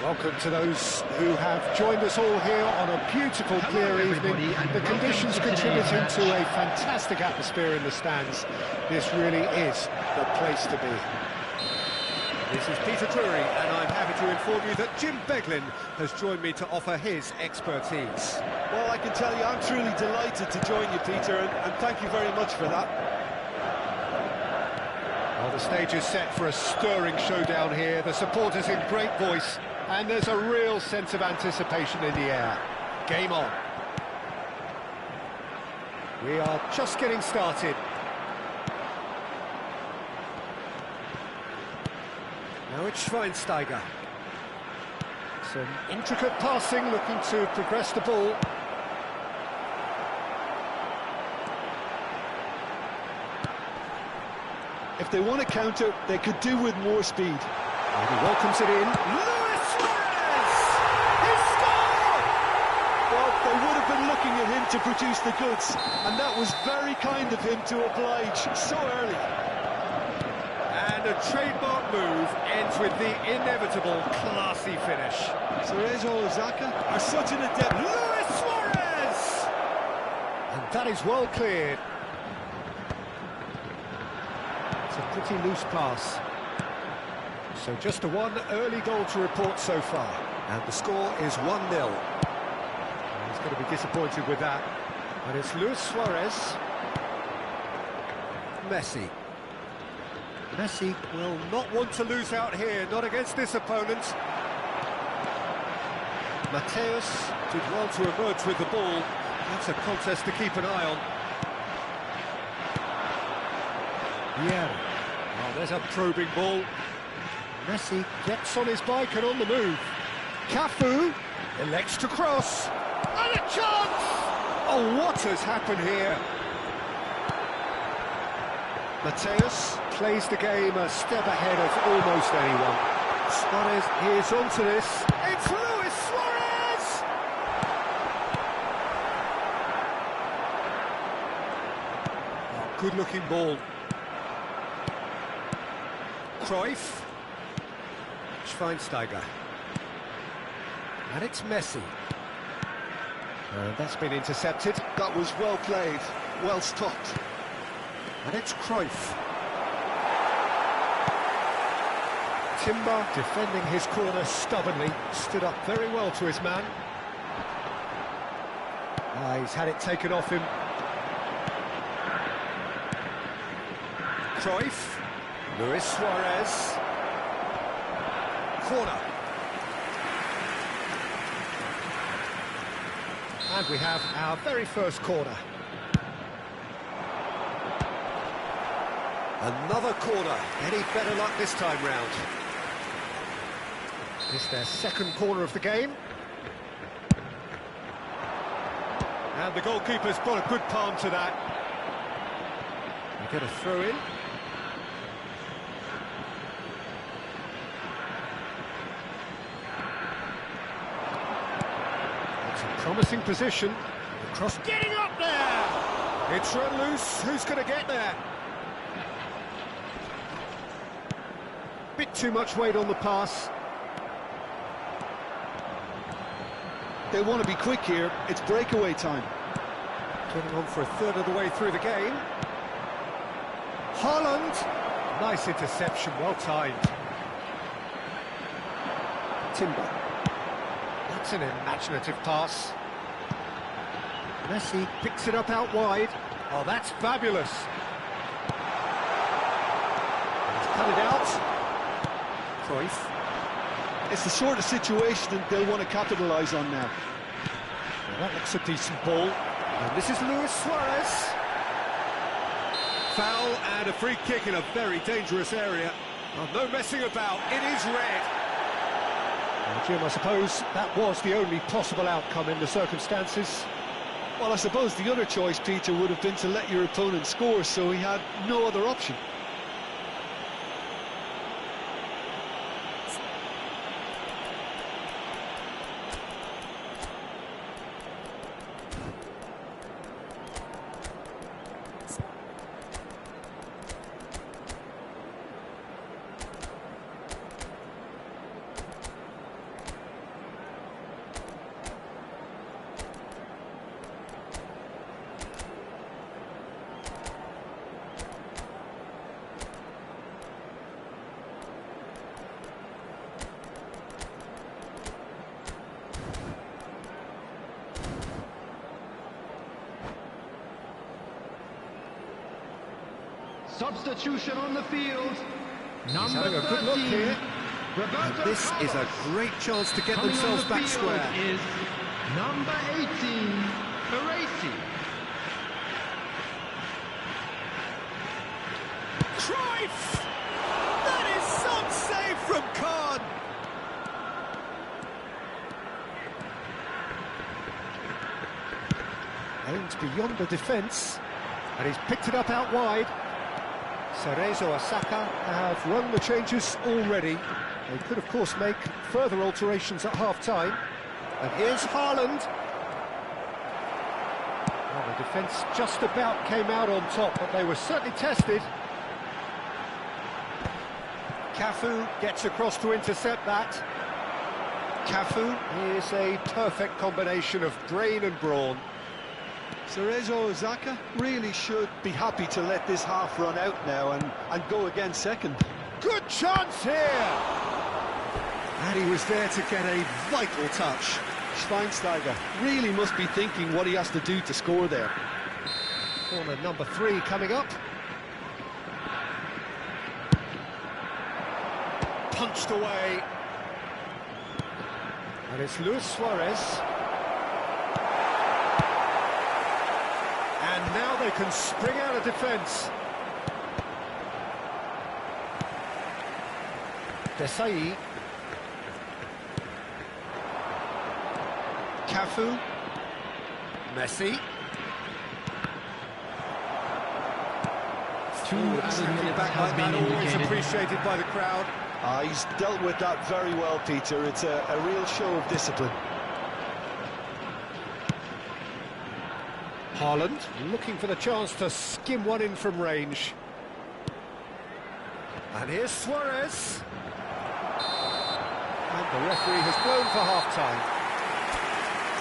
Welcome to those who have joined us all here on a beautiful, clear evening. The conditions contributing to a fantastic atmosphere in the stands. This really is the place to be. This is Peter Drury, and I'm happy to inform you that Jim Beglin has joined me to offer his expertise. Well, I can tell you I'm truly delighted to join you, Peter, and thank you very much for that. Well, the stage is set for a stirring showdown here. The supporters in great voice, and there's a real sense of anticipation in the air. Game on. We are just getting started. Now it's Schweinsteiger. Some intricate passing, looking to progress the ball. If they want to counter, they could do with more speed. And he welcomes it in. Luis Suarez! He scored! Well, they would have been looking at him to produce the goods, and that was very kind of him to oblige so early. And a trademark move ends with the inevitable classy finish. Suarez or Osaka are such an adept. Luis Suarez! And that is well cleared. It's a pretty loose pass. So just a one early goal to report so far. And the score is 1-0. He's going to be disappointed with that. And it's Luis Suarez. Messi. Messi will not want to lose out here, not against this opponent. Mateus did well to emerge with the ball. That's a contest to keep an eye on. Yeah. Oh, there's a probing ball. Messi gets on his bike and on the move. Cafu elects to cross. And a chance! Oh, what has happened here? Mateus plays the game a step ahead of almost anyone. Suarez is onto this. It's Luis Suarez! Oh, good-looking ball. Cruyff. Schweinsteiger. And it's Messi. And that's been intercepted. That was well played, well stopped. And it's Cruyff. Timber defending his corner stubbornly, stood up very well to his man. He's had it taken off him. Cruyff. Luis Suarez. Corner. And we have our very first corner. Another corner. Any better luck this time round? It's their second corner of the game. And the goalkeeper's brought a good palm to that. They get a throw in. It's a promising position. The cross getting up there! It's run loose. Who's going to get there? Bit too much weight on the pass. They want to be quick here. It's breakaway time. Getting on for a third of the way through the game. Haaland. Nice interception, well timed. Timber. That's an imaginative pass. Messi picks it up out wide. Oh, that's fabulous. He's cut it out. Cruyff. It's the sort of situation that they'll want to capitalise on now. Well, that looks a decent ball. And this is Luis Suarez. Foul and a free kick in a very dangerous area. Oh, no messing about. It is red. Well, Jim, I suppose that was the only possible outcome in the circumstances. Well, I suppose the other choice, Peter, would have been to let your opponent score, so he had no other option. substitution on the field. He's Number having a good look 13, here. Roberto And this is a Carlos. great chance to get Coming themselves on the back field square. is number 18, Baresi. Cruyff! That is some save from Kahn! Aims beyond the defence, and he's picked it up out wide. Cerezo Osaka have run the changes already. They could, of course, make further alterations at half-time. And here's Haaland. Well, the defence just about came out on top, but they were certainly tested. Cafu gets across to intercept that. Cafu is a perfect combination of brain and brawn. Cerezo Osaka really should be happy to let this half run out now and go again second. Good chance here! And he was there to get a vital touch. Schweinsteiger really must be thinking what he has to do to score there. Corner number 3 coming up. Punched away. And it's Luis Suarez. And now they can spring out of defence. Desai. Cafu. Messi. Two added minutes Back has like been that, always indicated. appreciated by the crowd. He's dealt with that very well, Peter. It's a real show of discipline. Haaland looking for the chance to skim one in from range. And here's Suarez. And the referee has blown for half-time.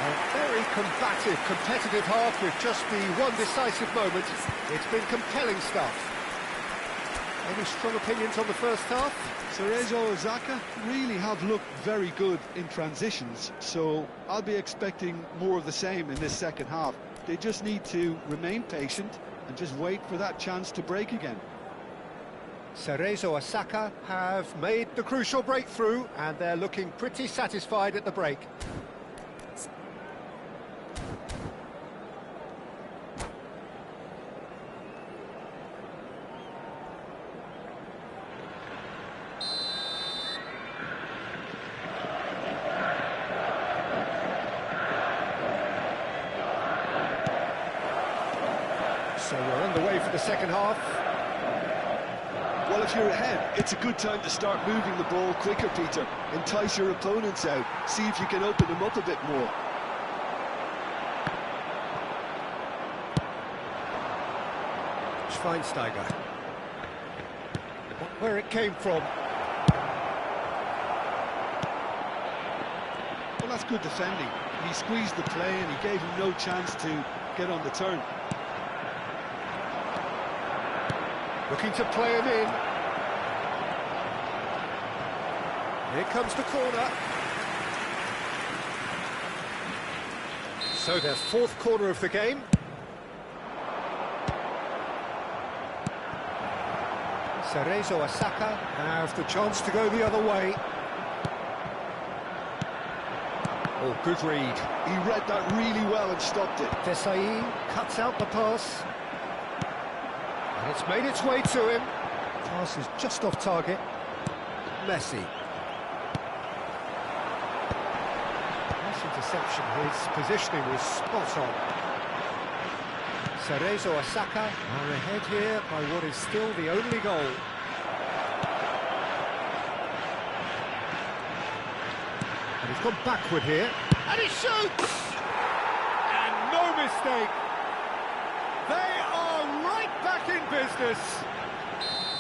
A very combative, competitive half with just the one decisive moment. It's been compelling stuff. Any strong opinions on the first half? Cerezo Osaka really have looked very good in transitions, so I'll be expecting more of the same in this second half. They just need to remain patient and just wait for that chance to break again. Cerezo Osaka have made the crucial breakthrough, and they're looking pretty satisfied at the break. So we're underway for the second half. Well, if you're ahead, it's a good time to start moving the ball quicker, Peter. Entice your opponents out. See if you can open them up a bit more. Schweinsteiger. Where it came from. Well, that's good defending. He squeezed the play and he gave him no chance to get on the turn. Looking to play him in. Here comes the corner. So their fourth corner of the game. Cerezo Osaka have the chance to go the other way. Oh, good read. He read that really well and stopped it. Desai cuts out the pass. And it's made its way to him. Pass is just off target. Messi. Nice interception. His positioning was spot on. Cerezo Osaka are ahead here by what is still the only goal. And he's gone backward here. And he shoots! And no mistake. They are right back in business.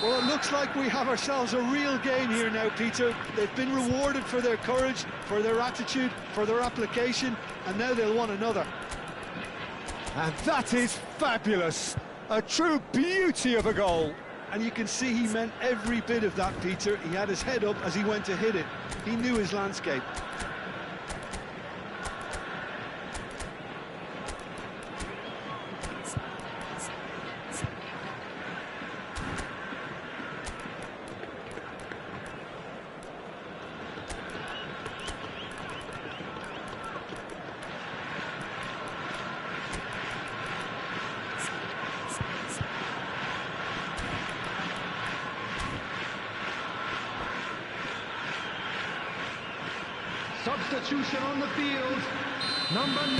Well, it looks like we have ourselves a real game here now, Peter. They've been rewarded for their courage, for their attitude, for their application, and now they'll want another. And that is fabulous. A true beauty of a goal. And you can see he meant every bit of that, Peter. He had his head up as he went to hit it. He knew his landscape. Substitution on the field. Number 9.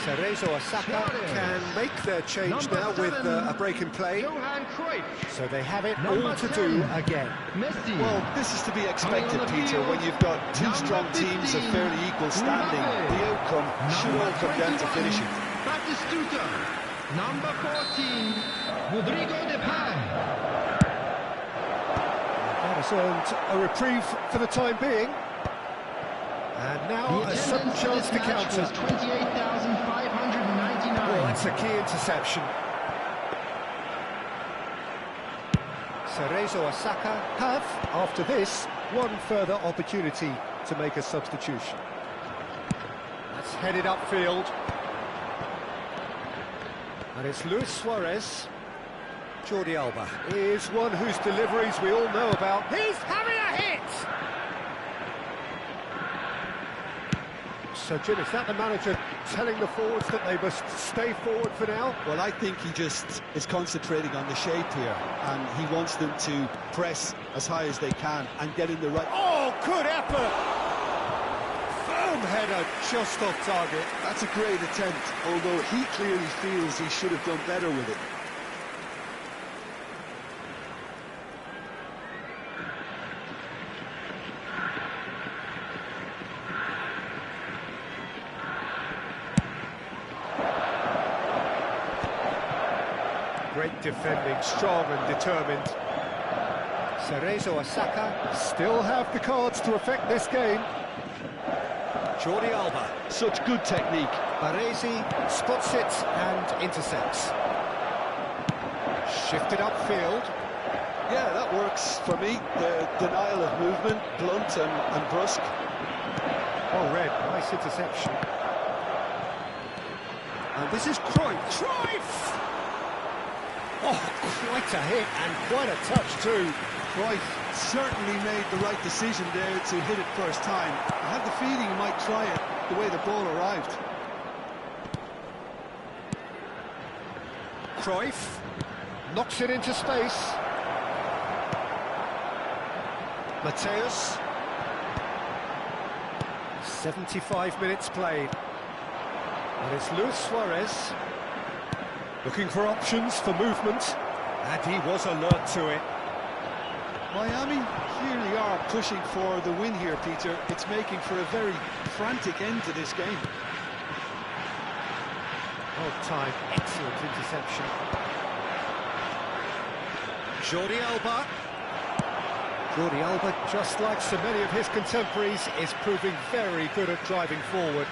Cerezo Osaka can make their change Number now with 7. a break in play. Johan Cruyff. So they have it Number all to 10. do again. Messi. Well, this is to be expected, Coming on the Peter, field, when you've got two number strong teams of 15, fairly equal standing. Mbappe. The outcome should all come down to 21, finishing. Batistuta. Number 14, Rodrigo de Paul. That has earned a reprieve for the time being. And now a sudden chance to counter. 28,599. Oh, that's a key interception. Cerezo Osaka have, after this, one further opportunity to make a substitution. That's headed upfield. And it's Luis Suarez. Jordi Alba is one whose deliveries we all know about. He's having a hit! So, Jim, is that the manager telling the forwards that they must stay forward for now? Well, I think he just is concentrating on the shape here, and he wants them to press as high as they can and get in the right... Oh, good effort! Firm header just off target. That's a great attempt, although he clearly feels he should have done better with it. Great defending, strong and determined. Cerezo Osaka still have the cards to affect this game. Jordi Alba. Such good technique. Baresi spots it and intercepts. Shifted upfield. Yeah, that works for me. The denial of movement, blunt and brusque. Oh, Red, nice interception. And this is Cruyff. Cruyff! Oh, quite a hit and quite a touch too. Cruyff certainly made the right decision there to hit it first time. I had the feeling he might try it the way the ball arrived. Cruyff knocks it into space. Mateus. 75 minutes played. And it's Luis Suarez looking for options for movement, and he was alert to it. Miami clearly are pushing for the win here, Peter. It's making for a very frantic end to this game. Oh, time, excellent interception. Jordi Alba. Jordi Alba, just like so many of his contemporaries, is proving very good at driving forward.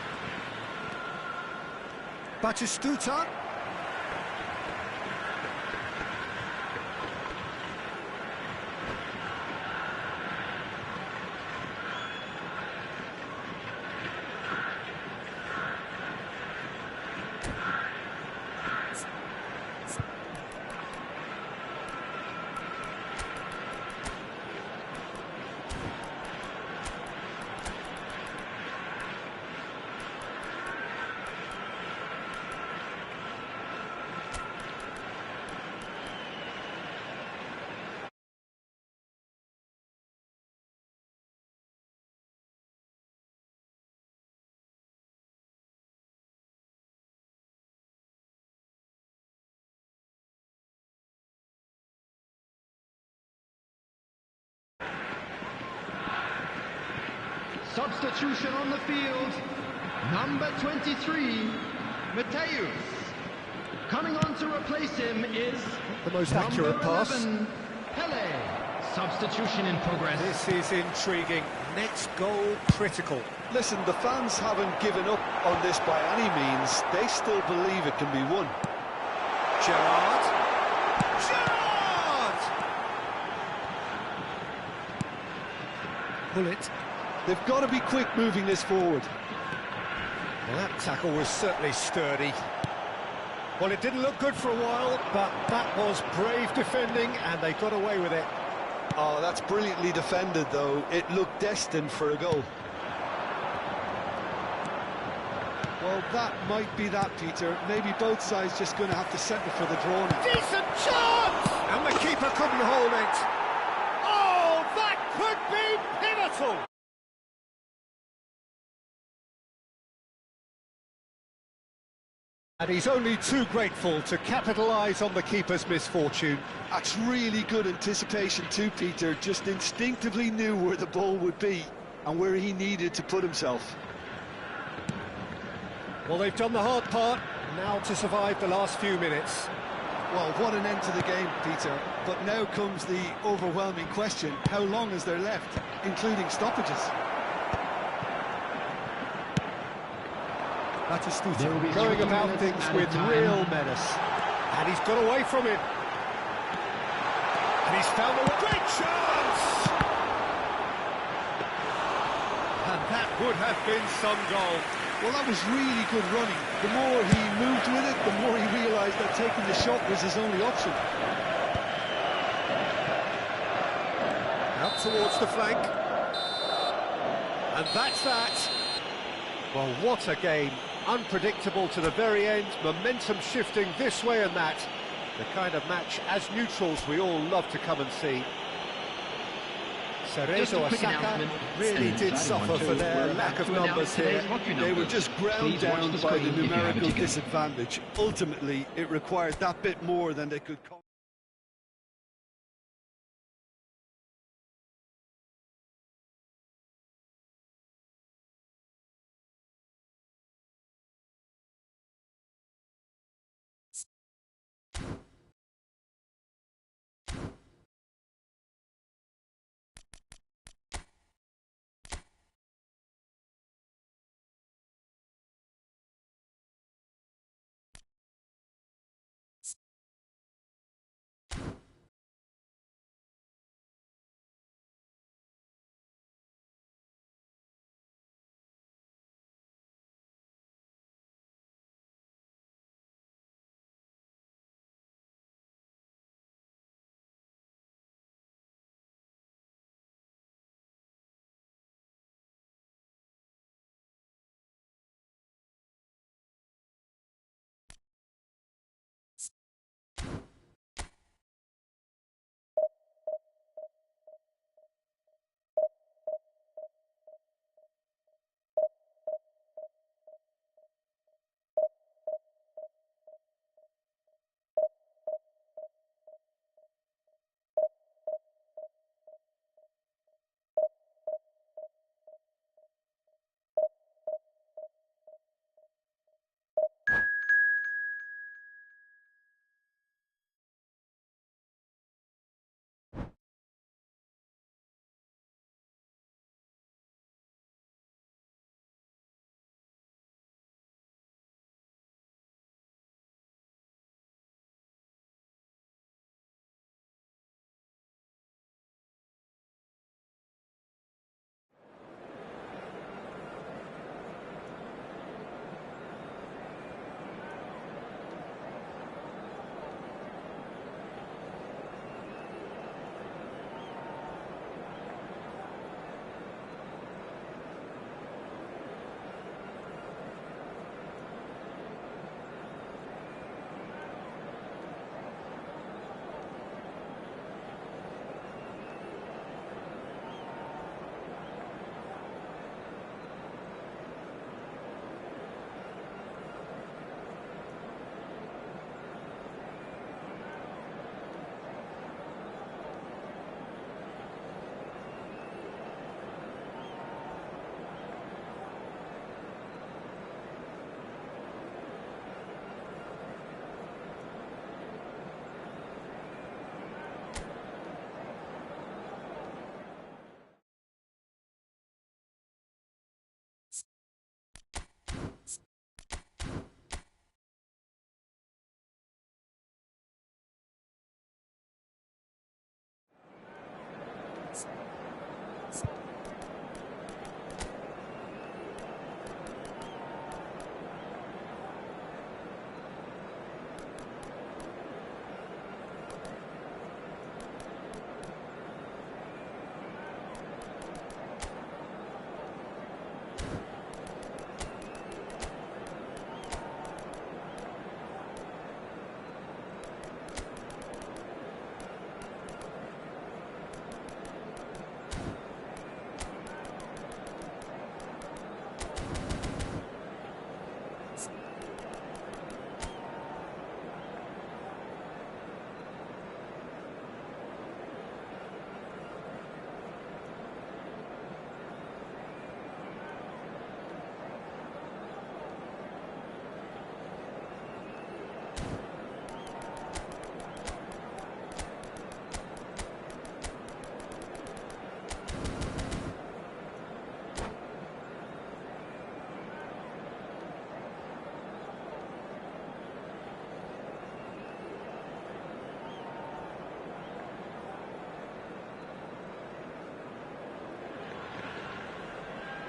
Batistuta. Substitution on the field. Number 23, Mateus. Coming on to replace him is The most accurate number pass. 11, Pele. Substitution in progress. This is intriguing. Next goal critical. Listen, the fans haven't given up on this by any means. They still believe it can be won. Gerrard. Gerrard! Bullet. They've got to be quick moving this forward. Well, that tackle was certainly sturdy. Well, it didn't look good for a while, but that was brave defending, and they got away with it. Oh, that's brilliantly defended, though. It looked destined for a goal. Well, that might be that, Peter. Maybe both sides just going to have to settle for the draw now. Decent chance! And the keeper couldn't hold it. Oh, that could be pivotal! And he's only too grateful to capitalise on the keeper's misfortune. That's really good anticipation too, Peter. Just instinctively knew where the ball would be and where he needed to put himself. Well, they've done the hard part, now to survive the last few minutes. Well, what an end to the game, Peter. But now comes the overwhelming question: how long is there left, including stoppages? That's astute. Going about things with real menace. And he's got away from it. And he's found a great chance! And that would have been some goal. Well, that was really good running. The more he moved with it, the more he realised that taking the shot was his only option. Out towards the flank. And that's that. Well, what a game. Unpredictable to the very end, momentum shifting this way and that. The kind of match, as neutrals, we all love to come and see. Cerezo Osaka really did suffer for their lack of numbers here. They were just ground down by the numerical disadvantage. Ultimately, it required that bit more than they could...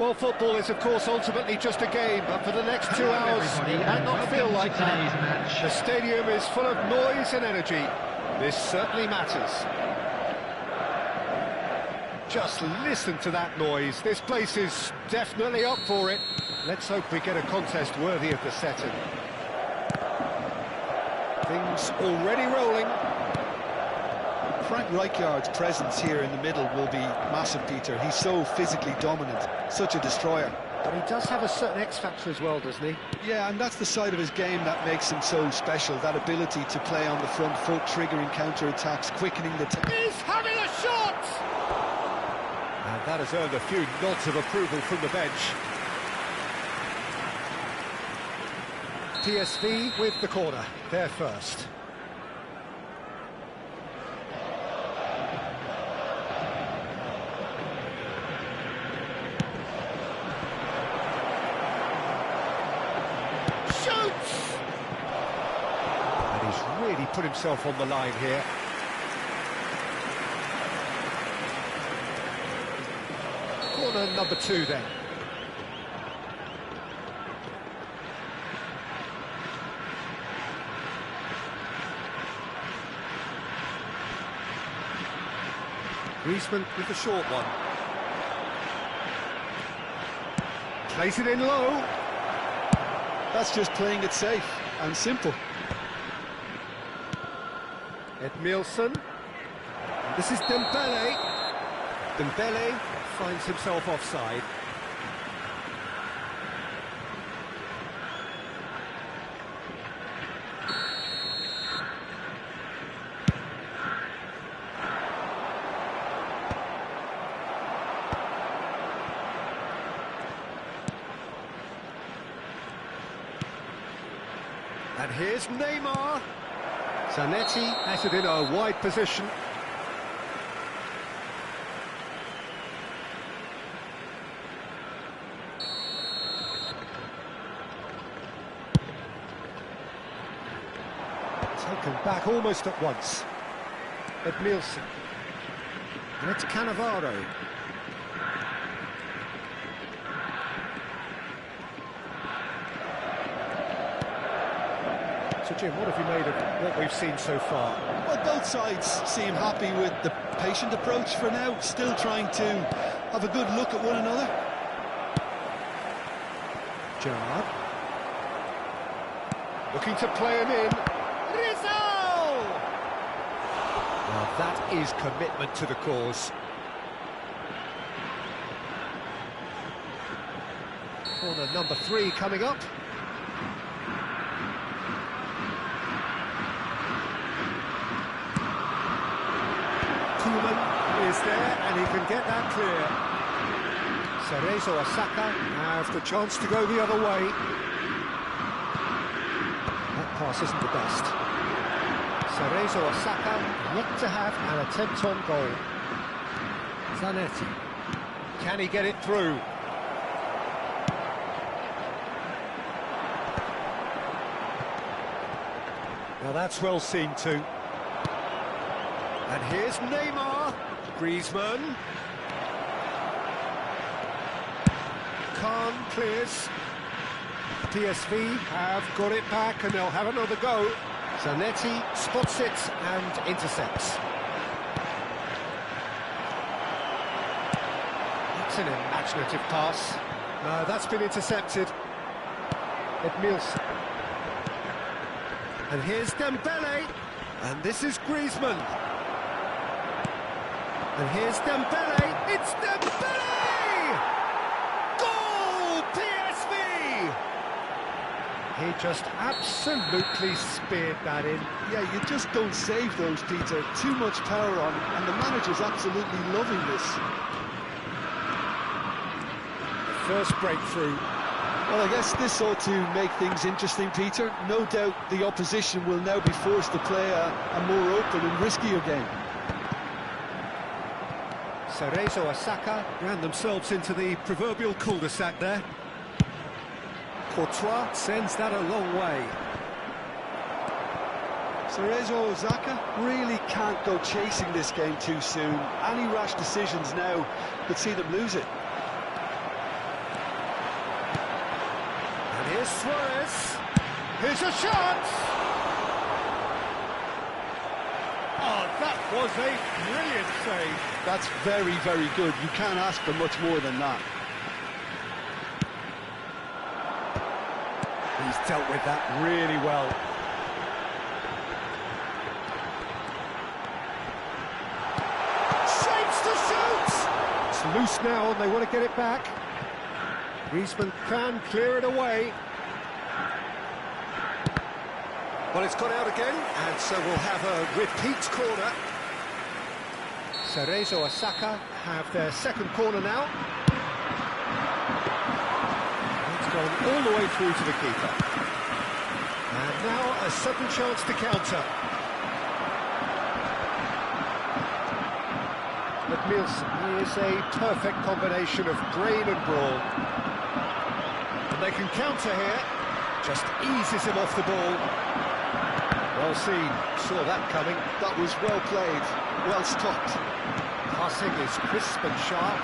Well, football is, of course, ultimately just a game, but for the next 2 hours, everybody, it might and not feel welcome like to that. today's match. The stadium is full of noise and energy. This certainly matters. Just listen to that noise. This place is definitely up for it. Let's hope we get a contest worthy of the setting. Things already rolling. Frank Rijkaard's presence here in the middle will be massive, Peter. He's so physically dominant, such a destroyer. But he does have a certain X-factor as well, doesn't he? Yeah, and that's the side of his game that makes him so special, that ability to play on the front foot, triggering counter-attacks, quickening the... He's having a shot! And that has earned a few nods of approval from the bench. PSV with the corner, they're first. Shoots! And he's really put himself on the line here. Corner number 2 then. Griezmann with the short one. Plays it in low. That's just playing it safe and simple. Edmilson. This is Dembele. Dembele finds himself offside. And here's Neymar. Zanetti has it in a wide position. Taken back almost at once. Edmilson. And it's Cannavaro. So Jim, what have you made of what we've seen so far? Well, both sides seem happy with the patient approach for now, still trying to have a good look at one another. Gerrard. Looking to play him in. Rizzo! Well, that is commitment to the cause. Corner number 3 coming up. Is there, and he can get that clear. Cerezo Osaka have the chance to go the other way. That pass isn't the best. Cerezo Osaka yet to have an attempt on goal. Zanetti. Can he get it through? Now that's well seen too. And here's Neymar. Griezmann. Khan clears. PSV have got it back and they'll have another go. Zanetti spots it and intercepts. That's an imaginative pass. No, that's been intercepted. Edmilson. And here's Dembele. And this is Griezmann. And here's Dembele, it's Dembele! Goal, PSV! He just absolutely speared that in. Yeah, you just don't save those, Peter. Too much power on, and the manager's absolutely loving this. First breakthrough. Well, I guess this ought to make things interesting, Peter. No doubt the opposition will now be forced to play a more open and riskier game. Cerezo Osaka ran themselves into the proverbial cul-de-sac there. Courtois sends that a long way. Cerezo Osaka really can't go chasing this game too soon. Any rash decisions now could see them lose it. Here's Suarez. Here's a shot! Oh, that was a brilliant save. That's very, very good. You can't ask for much more than that. He's dealt with that really well. Shapes to shoot! It's loose now and they want to get it back. Griezmann can clear it away. Well, it's gone out again, and so we'll have a repeat corner. Cerezo and Saka have their second corner now. It's gone all the way through to the keeper. And now a sudden chance to counter. But Nielsen is a perfect combination of brain and brawn. And they can counter here. Just eases him off the ball. Well seen, saw that coming. That was well played, well stopped. Passing is crisp and sharp.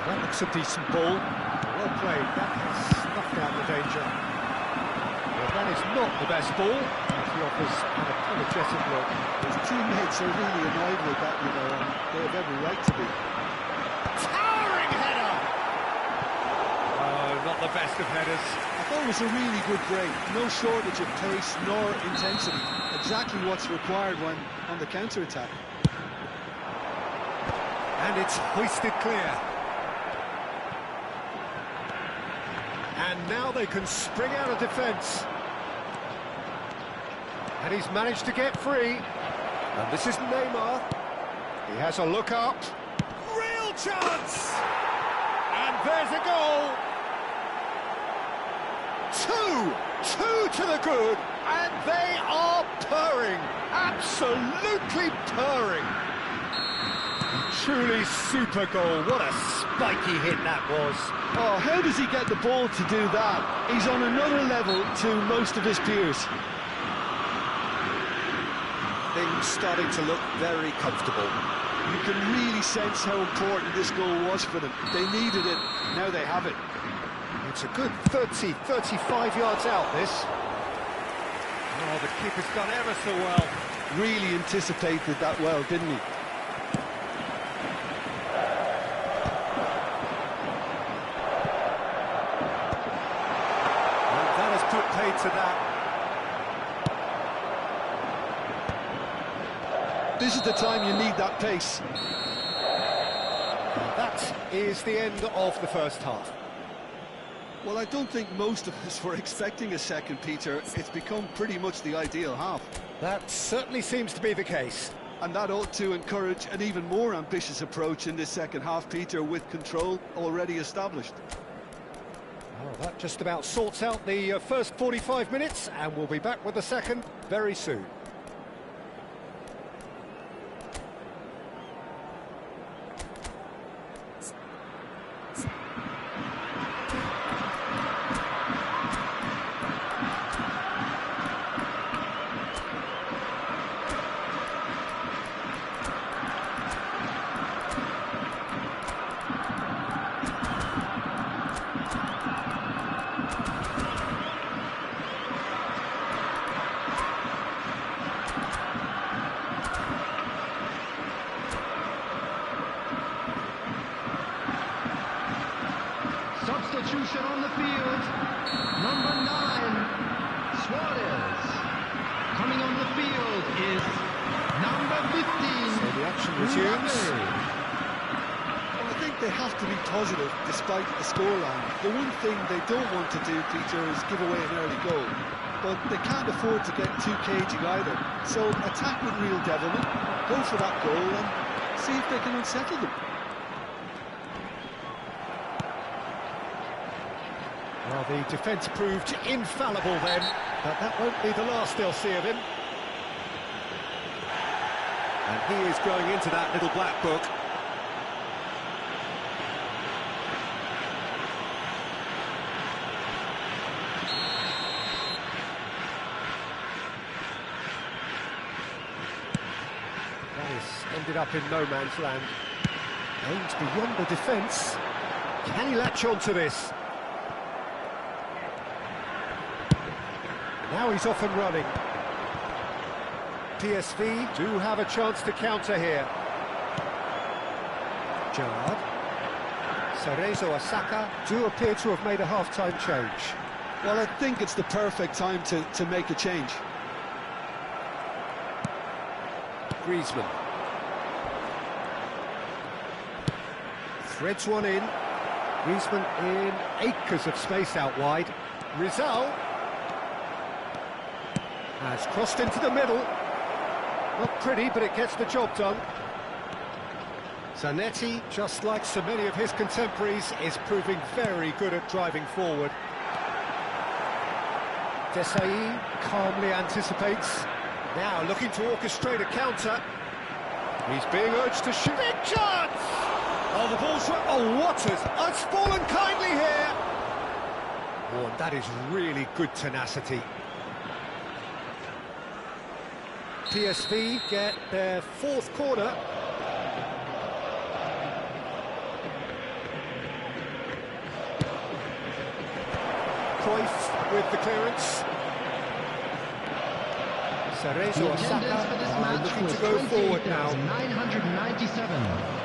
That looks a decent ball. Well played, that has snuffed out the danger. Well, that is not the best ball. He offers an apologetic look. His teammates are really annoyed with that, you know, and they have every right to be. Towering header! Oh, not the best of headers. I thought it was a really good break. No shortage of pace nor intensity. Exactly what's required when on the counter-attack. And it's hoisted clear. And now they can spring out of defence. And he's managed to get free. And this is Neymar. He has a look up. Real chance! And there's a goal! Two to the good, and they are purring, absolutely purring. Truly super goal, what a spiky hit that was. Oh, how does he get the ball to do that? He's on another level to most of his peers. Things starting to look very comfortable. You can really sense how important this goal was for them. They needed it, now they have it. It's a good 30, 35 yards out, this. Oh, the keeper's done ever so well. Really anticipated that well, didn't he? And that has put paid to that. This is the time you need that pace. That is the end of the first half. Well, I don't think most of us were expecting a second, Peter. It's become pretty much the ideal half. That certainly seems to be the case. And that ought to encourage an even more ambitious approach in this second half, Peter, with control already established. Well, that just about sorts out the first 45 minutes, and we'll be back with the second very soon. Substitution on the field, number 9, Suarez. Coming on the field is number 15. So the action resumes. Well, I think they have to be positive despite the scoreline. The one thing they don't want to do, Peter, is give away an early goal. But they can't afford to get too cagey either. So attack with real devilment, go for that goal and see if they can unsettle them. Well, the defence proved infallible then, but that won't be the last they'll see of him. And he is growing into that little black book. That has ended up in no man's land. Aims beyond the defence. Can he latch on to this? Now he's off and running. PSV do have a chance to counter here. Gerrard. Cerezo Osaka do appear to have made a half-time change. Well, I think it's the perfect time to make a change. Griezmann. Threads one in. Griezmann in acres of space out wide. Rizal has crossed into the middle. Not pretty, but it gets the job done. Zanetti, just like so many of his contemporaries, is proving very good at driving forward. Desailly calmly anticipates. Now looking to orchestrate a counter. He's being urged to shoot. Big chance! Oh, the ball's right. Oh, what has fallen kindly here. Oh, and that is really good tenacity. PSV get their fourth corner. Cruyff with the clearance. Cerezo Osaka looking to go forward now. 997.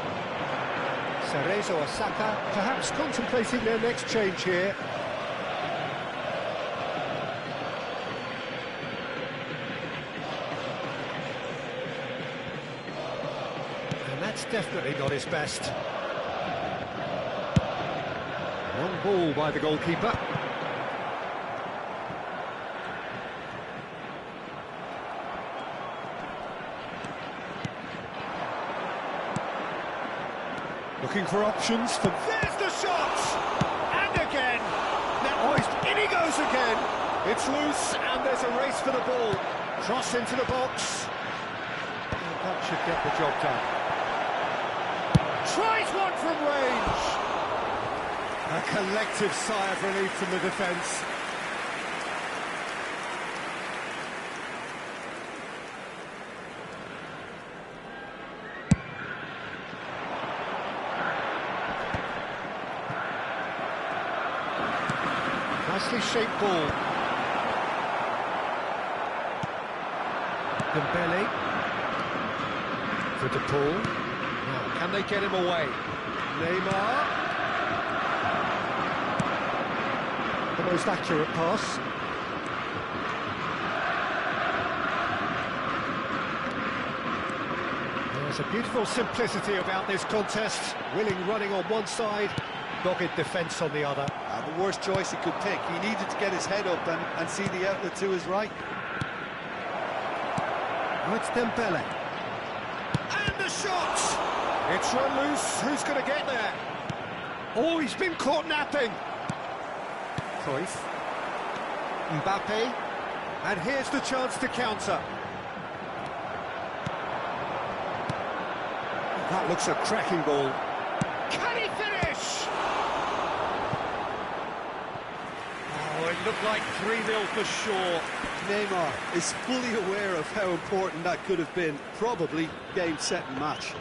Cerezo Osaka perhaps contemplating their next change here. And that's definitely not his best. Long ball by the goalkeeper. Looking for options for... There's the shot! And again! Now, in he goes again! It's loose, and there's a race for the ball. Cross into the box. And that should get the job done. Tries one from range! A collective sigh of relief from the defence. Nicely shaped ball. Dembele for De Paul. Now, can they get him away? Neymar. The most accurate pass. There's a beautiful simplicity about this contest. Willing running on one side, dogged defence on the other. The worst choice he could pick. He needed to get his head up and see the outlet to his right. Now it's Dembele. And the shot! It's run loose. Who's going to get there? Oh, he's been caught napping. Cruyff. Mbappe. And here's the chance to counter. That looks a cracking ball. Can he finish? Oh, it looked like 3-0 for sure. Neymar is fully aware of how important that could have been. Probably game, set and match.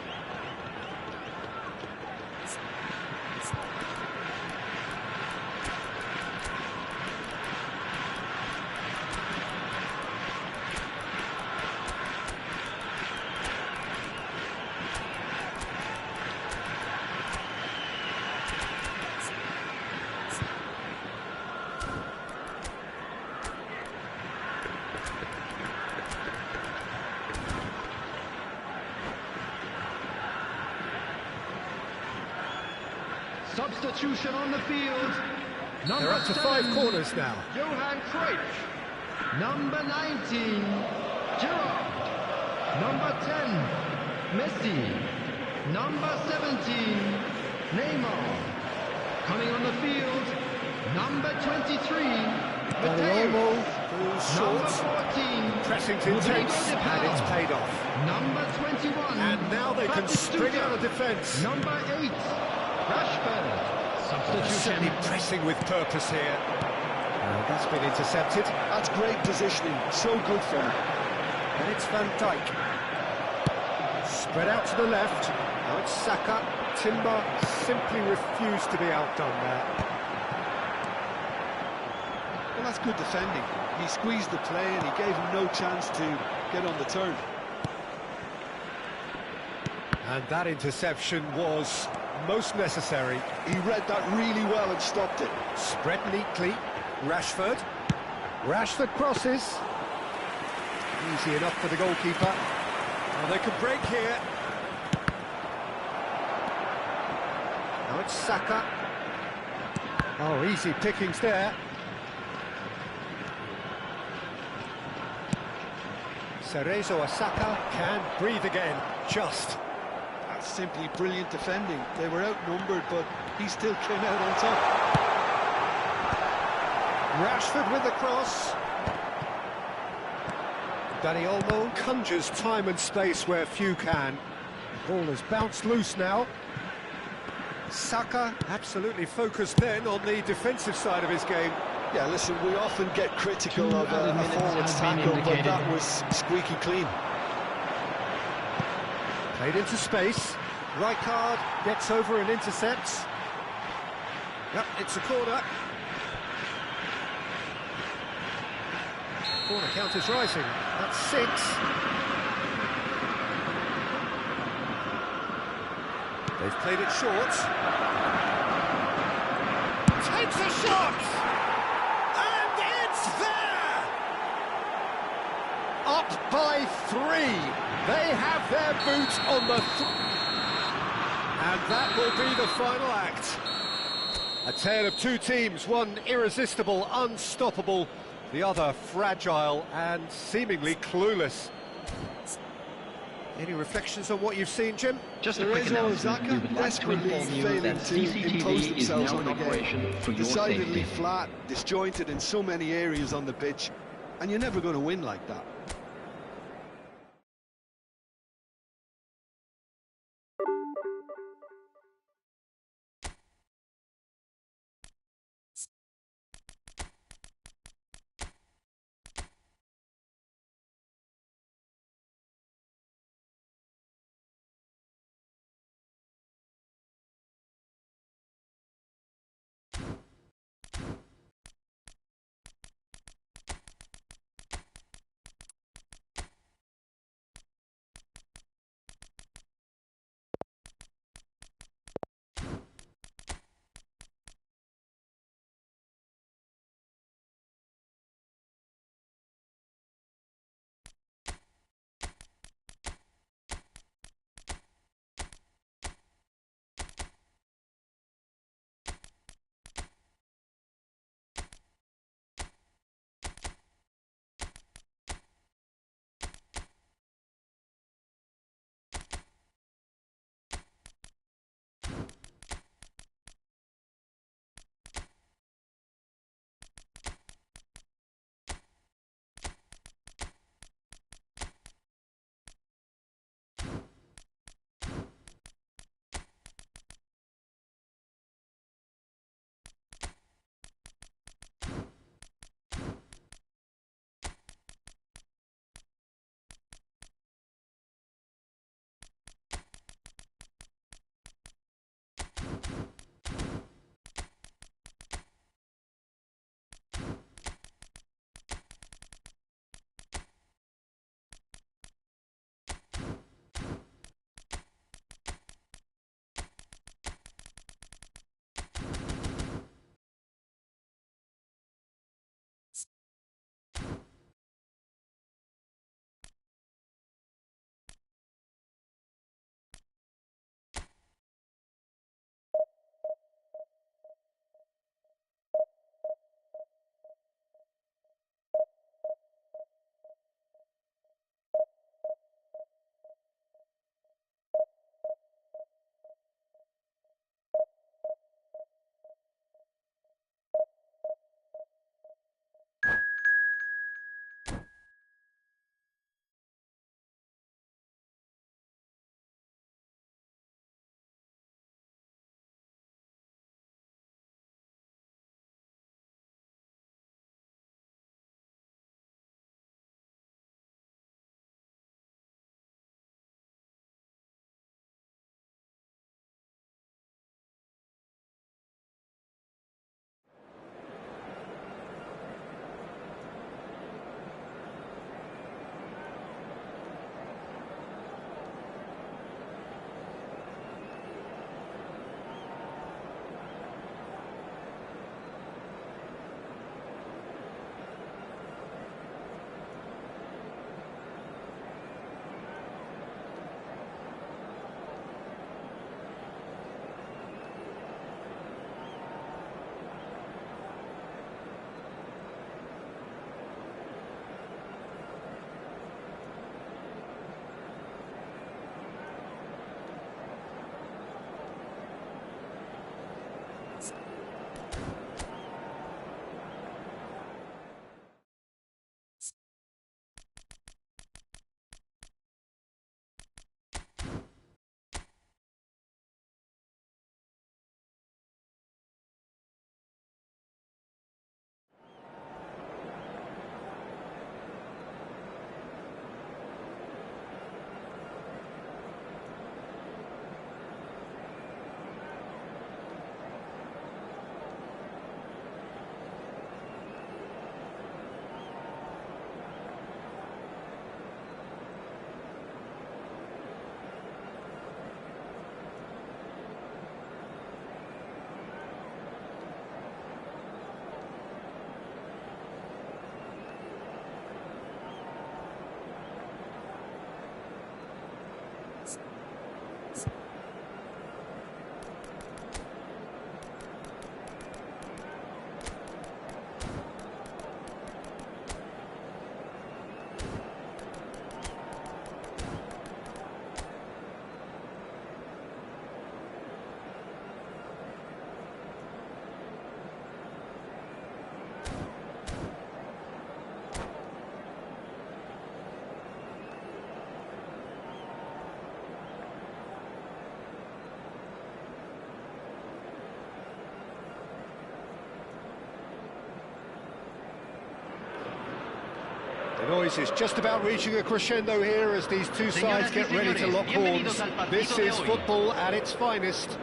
Substitution on the field. They're up to 5 corners now. Johan Cruyff. Number 19, Gerrard. Number 10, Messi. Number 17, Neymar. Coming on the field, number 23, Mateo. Number 14, Pressing's intense, and it's paid off. Number 21, And now they can spring out of defence. Number 8, Rashford. Substitution. Certainly pressing with purpose here. That's been intercepted. That's great positioning. So good for him. And it's Van Dijk. Spread out to the left. Now it's Saka. Timber simply refused to be outdone there. Well, That's good defending. He squeezed the play and he gave him no chance to get on the turn. And that interception was most necessary. He read that really well and stopped it. Spread neatly. Rashford. Rashford crosses. Easy enough for the goalkeeper. Well, they could break here. Now it's Saka. Oh, easy pickings there. Cerezo Osaka can breathe again. Just. That's simply brilliant defending. They were outnumbered, but he still came out on top. Rashford with the cross. Dani Olmo conjures time and space where few can. The ball has bounced loose now. Saka absolutely focused then on the defensive side of his game. Yeah, listen, we often get critical of a forward's have been tackle, but indicated. that was squeaky clean. Played into space. Rijkaard gets over and intercepts. Yep, it's a corner. Corner count is rising. That's 6. They've played it short. Takes a shot! And it's there! Up by 3. They have their boot on the... And that will be the final act. A tale of two teams, one irresistible, unstoppable, the other fragile and seemingly clueless. Any reflections on what you've seen, Jim? Just a quick Cerezo announcement. We Osaka would like to desperately inform you failing that to CCTV impose is themselves now on in the operation game. for your Decidedly safety. flat, disjointed in so many areas on the pitch, and you're never going to win like that. Noise is just about reaching a crescendo here as these two sides get ready to lock horns. This is football at its finest.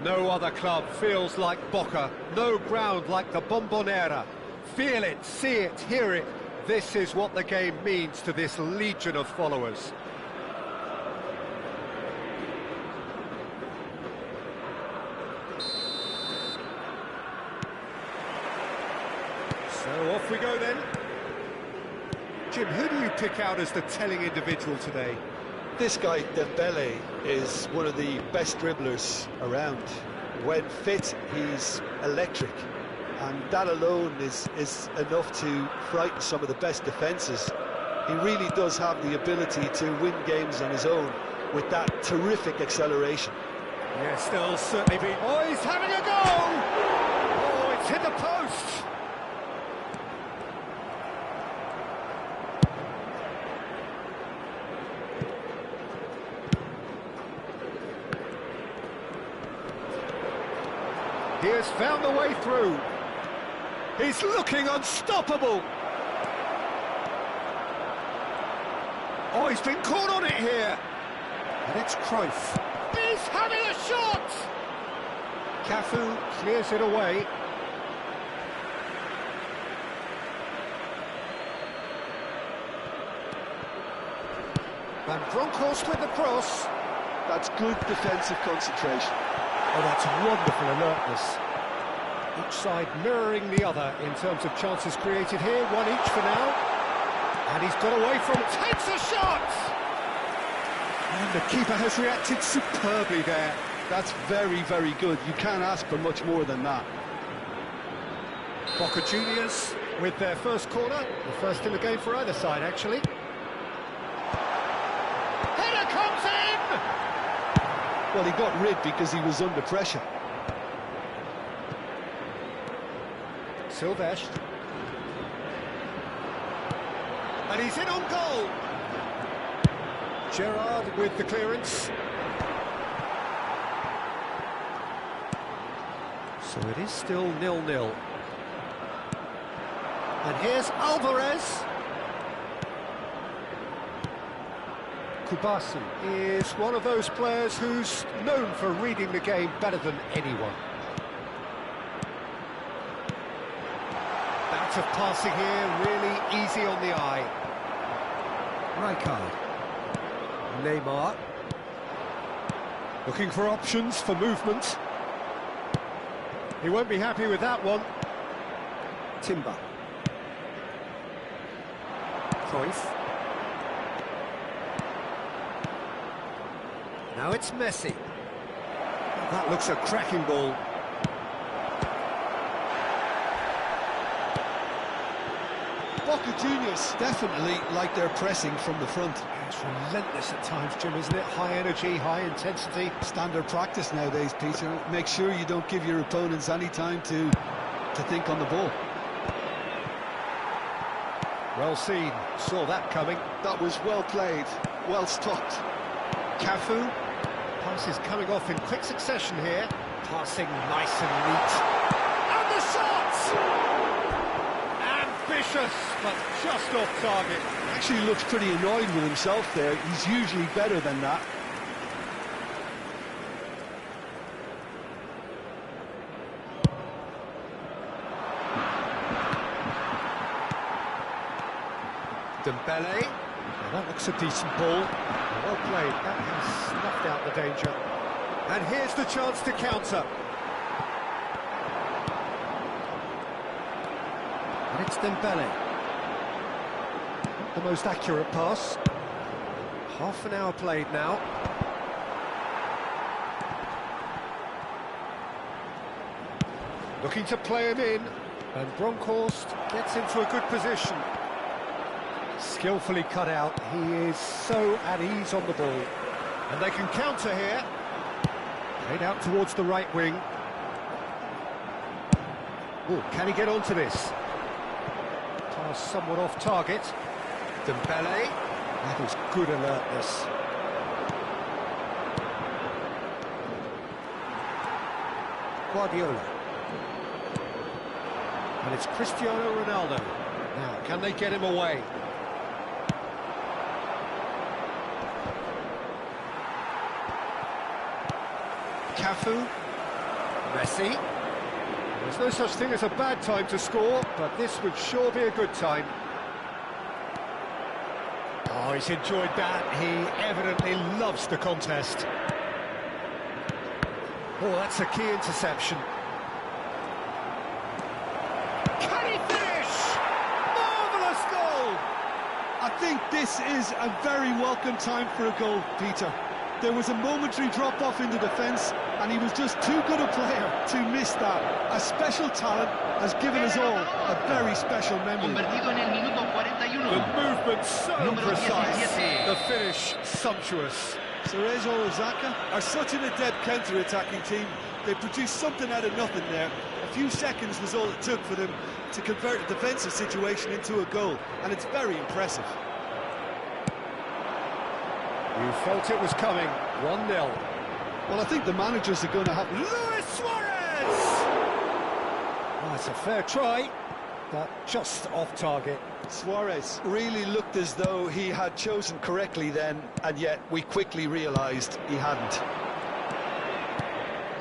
No other club feels like Boca, no ground like the Bombonera. Feel it, see it, hear it. This is what the game means to this legion of followers. So off we go then. Jim, who do you pick out as the telling individual today? This guy, Dembele, is one of the best dribblers around. When fit, he's electric. And that alone is enough to frighten some of the best defences. He really does have the ability to win games on his own with that terrific acceleration. Yes, they'll certainly be... Oh, he's having a go! Oh, it's hit the post! He has found the way through. He's looking unstoppable. Oh, he's been caught on it here. And it's Cruyff. He's having a shot! Cafu clears it away. Van Bronckhorst with the cross. That's good defensive concentration. Oh, that's wonderful alertness. Each side mirroring the other in terms of chances created here. One each for now. And he's got away from it. Takes a shot! And the keeper has reacted superbly there. That's very, very good. You can't ask for much more than that. Boca Juniors with their first corner. The first in the game for either side, actually. Header comes in! Well, he got rid because he was under pressure. Silvestre. And he's in on goal. Gerrard with the clearance. So it is still 0-0. And here's Alvarez. Kubasi is one of those players who's known for reading the game better than anyone. Bout of passing here, really easy on the eye. Rijkaard. Neymar. Looking for options for movement. He won't be happy with that one. Timber. Cruyff. Now it's Messi. That looks a cracking ball. Boca Juniors definitely like their pressing from the front. It's relentless at times, Jim, isn't it? High energy, high intensity. Standard practice nowadays, Peter. Make sure you don't give your opponents any time to think on the ball. Well seen, saw that coming. That was well played, well stopped. Cafu. Passes coming off in quick succession here. Passing nice and neat. And the shot! Ambitious, but just off target. Actually looks pretty annoyed with himself there. He's usually better than that. Dembele. Now that looks a decent ball. Well played. That has snuffed out the danger. And here's the chance to counter. And it's Dembele. Not the most accurate pass. Half an hour played now. Looking to play him in. And Bronckhorst gets into a good position. Skillfully cut out. He is so at ease on the ball. And they can counter here. Played out towards the right wing. Oh, can he get onto this? Pass somewhat off target. Dembele. That is good alertness. Guardiola. And it's Cristiano Ronaldo. Now, can they get him away? Cafu. Messi. There's no such thing as a bad time to score, but this would sure be a good time. Oh, he's enjoyed that. He evidently loves the contest. Oh, that's a key interception. Can he finish? Marvellous goal! I think this is a very welcome time for a goal, Peter. There was a momentary drop-off in the defence, and he was just too good a player to miss that. A special talent has given us all a very special memory. The movement so precise, the finish sumptuous. Cerezo Osaka are such an adept counter-attacking team. They produced something out of nothing there. A few seconds was all it took for them to convert a defensive situation into a goal, and it's very impressive. You felt it was coming. 1-0. Well, I think the managers are going to have... Luis Suarez! Oh, it's a fair try, but just off target. Suarez really looked as though he had chosen correctly then, and yet we quickly realised he hadn't.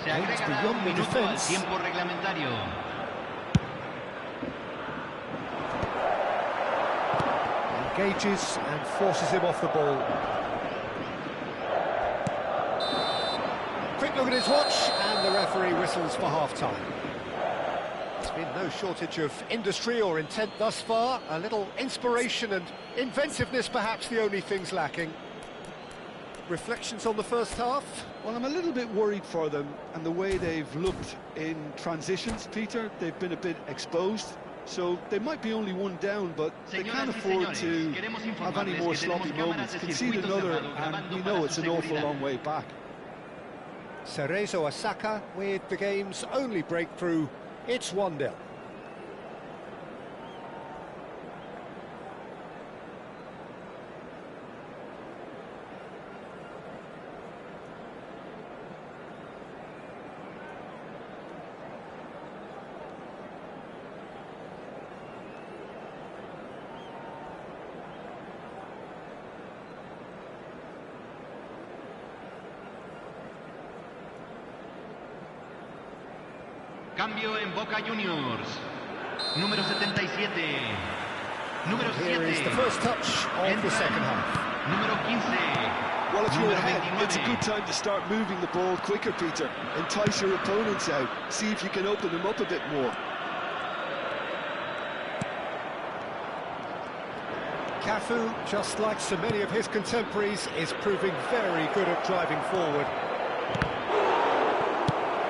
It's beyond the defence. Engages and forces him off the ball. Quick look at his watch, and the referee whistles for half-time. There's been no shortage of industry or intent thus far. A little inspiration and inventiveness, perhaps the only things lacking. Reflections on the first half? Well, I'm a little bit worried for them and the way they've looked in transitions, Peter. They've been a bit exposed, so they might be only one down, but they can't afford to have any more sloppy moments. Concede another, and we know it's an awful long way back. Cerezo Osaka with the game's only breakthrough. It's 1-0. Cambio en Boca Juniors. Número 77. Número 7. Here is the first touch of the second half. Número 15. Well, if you're ahead, it's a good time to start moving the ball quicker, Peter. Entice your opponents out. See if you can open them up a bit more. Cafu, just like so many of his contemporaries, is proving very good at driving forward.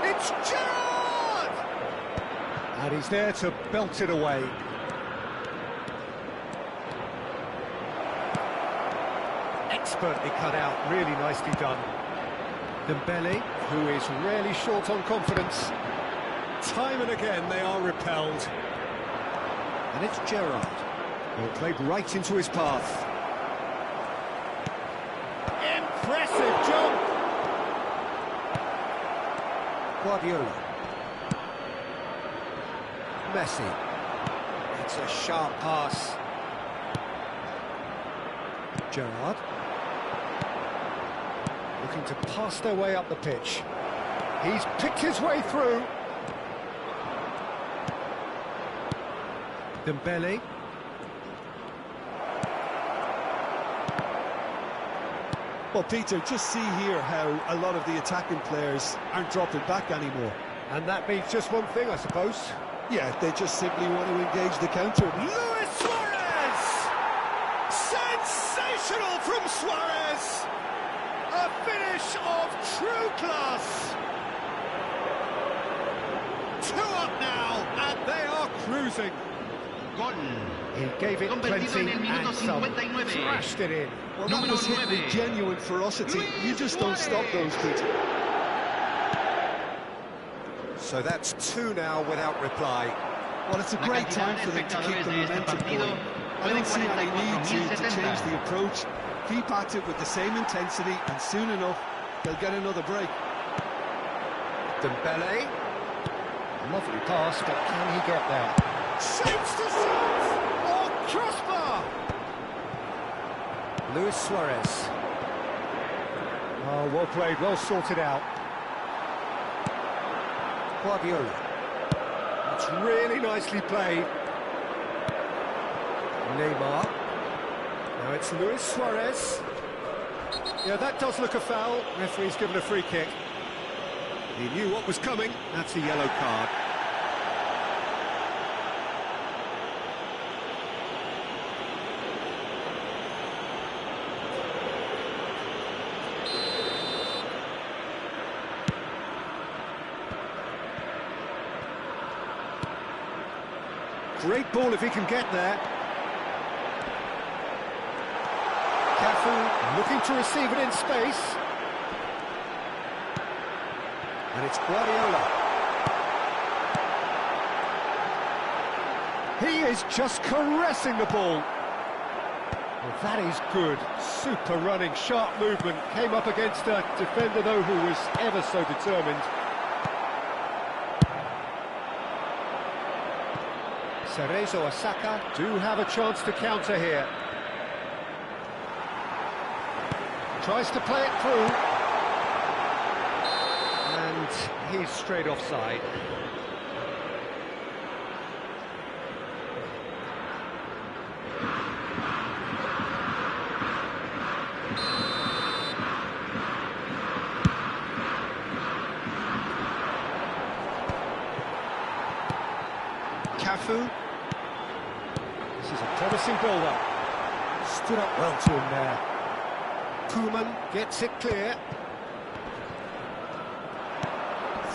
It's Gerrard! And he's there to belt it away. Expertly cut out, really nicely done. Dembele, who is rarely short on confidence. Time and again they are repelled. And it's Gerrard, who played right into his path. Impressive jump! Guardiola. Messi. It's a sharp pass. Gerrard. Looking to pass their way up the pitch. He's picked his way through. Dembele. Well, Peter, just see here how a lot of the attacking players aren't dropping back anymore. And that means just one thing, I suppose. Yeah, they just simply want to engage the counter. Luis Suarez! Sensational from Suarez! A finish of true class! 2 up now, and they are cruising. Gol. He gave it plenty and some. Thrashed it in. Well, that was hit with genuine ferocity. You just don't stop those, Peter. So that's 2 now without reply. Well, it's a great time for them to keep the momentum going. I don't see any need to change the approach. Keep at it with the same intensity, and soon enough, they'll get another break. Dembele. Lovely pass, but can he get there? Shapes to shoot! crossbar! Luis Suarez. Oh, well played, well sorted out. Guardiola. That's really nicely played. Neymar. Now it's Luis Suarez. Yeah, that does look a foul. Referee's given a free kick. He knew what was coming. That's a yellow card. Great ball if he can get there. Cafu looking to receive it in space. And it's Guardiola. He is just caressing the ball. Well, that is good. Super running, sharp movement. Came up against a defender, though, who was ever so determined. Cerezo Osaka do have a chance to counter here. Tries to play it through. And he's straight offside. Cafu. This is a promising build-up. Stood up well to him there. Koeman gets it clear.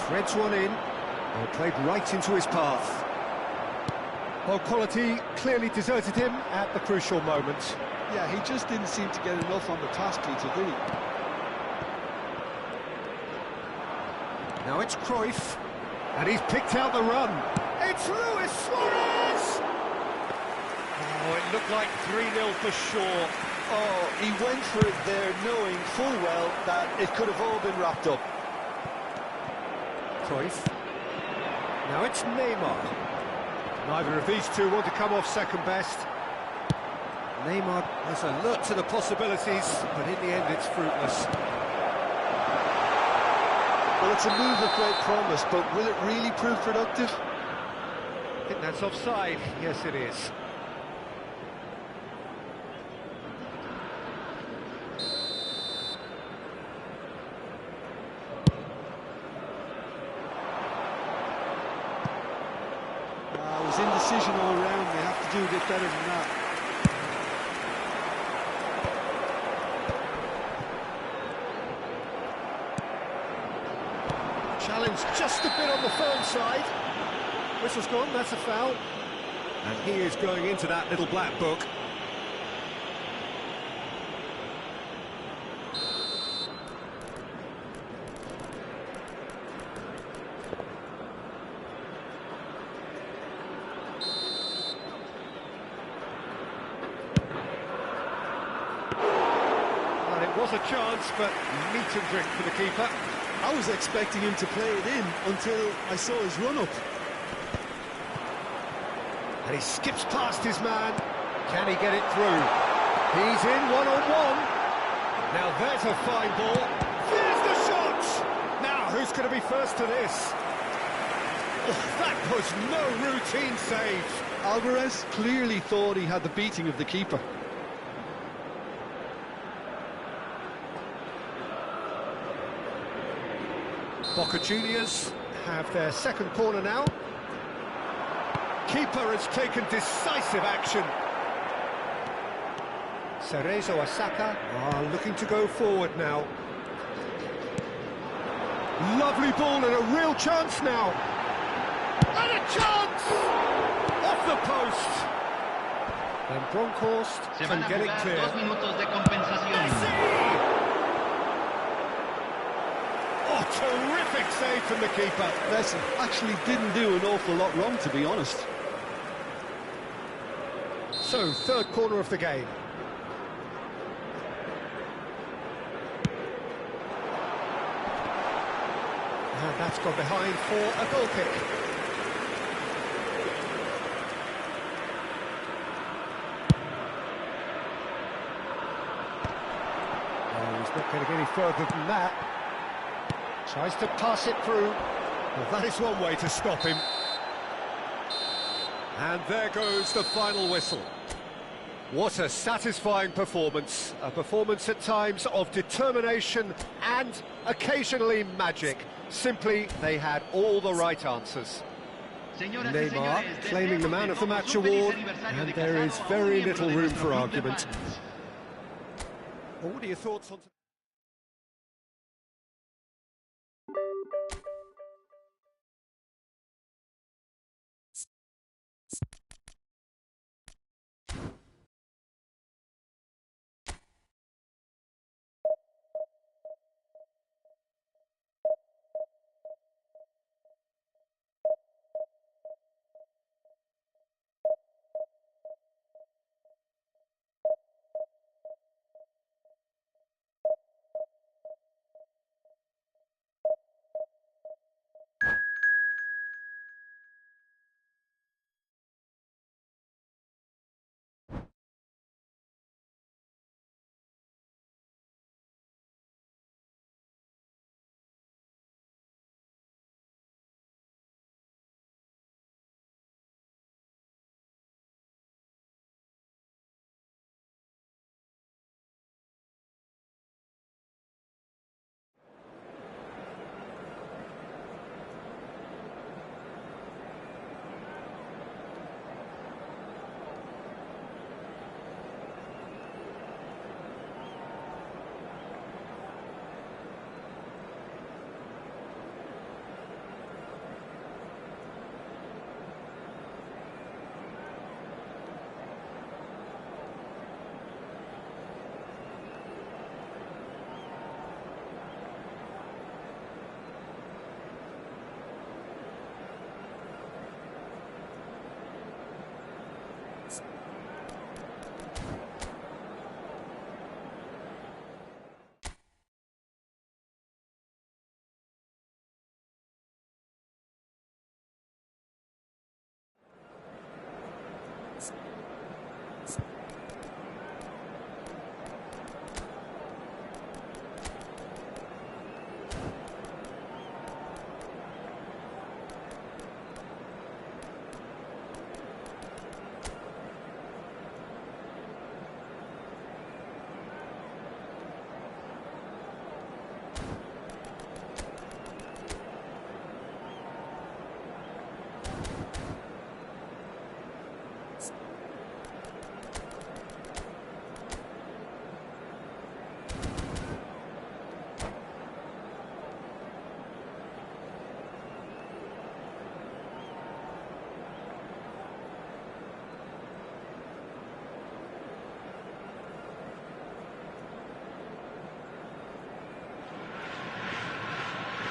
Threads one in. Well, played right into his path. Well, quality clearly deserted him at the crucial moment. Yeah, he just didn't seem to get enough on the task, Peter, did he? Now it's Cruyff. And he's picked out the run. It's Luis Suarez! Oh, it looked like 3-0 for sure. Oh, he went for it there, knowing full well that it could have all been wrapped up. Cruyff. Now it's Neymar. Neither of these two want to come off second best. Neymar was alert to the possibilities, but in the end it's fruitless. Well, it's a move of great promise, but will it really prove productive? I think that's offside. Yes, it is. It was indecision all round. They have to do a bit better than that. Challenge just a bit on the firm side. Whistle's gone, that's a foul. And he is going into that little black book. And it was a chance, but meat and drink for the keeper. I was expecting him to play it in until I saw his run-up. And he skips past his man. Can he get it through? He's in one-on-one. Now there's a fine ball. There's the shot! Now who's going to be first to this? Oh, that was no routine save. Alvarez clearly thought he had the beating of the keeper. Boca Juniors have their second corner now. Keeper has taken decisive action. Cerezo Osaka are looking to go forward now. Lovely ball and a real chance now. And a chance! Off the post. And Bronkhorst can get it clear. 2 minutos de compensación. Oh, terrific save from the keeper. Messi actually didn't do an awful lot wrong, to be honest. So, third corner of the game. And that's gone behind for a goal kick. getting any further than that. Tries to pass it through. Well, that is one way to stop him. And there goes the final whistle. What a satisfying performance. A performance at times of determination and occasionally magic. Simply, they had all the right answers. Neymar claiming the Man of the Match award, and there is very little room for argument. Well, what are your thoughts on...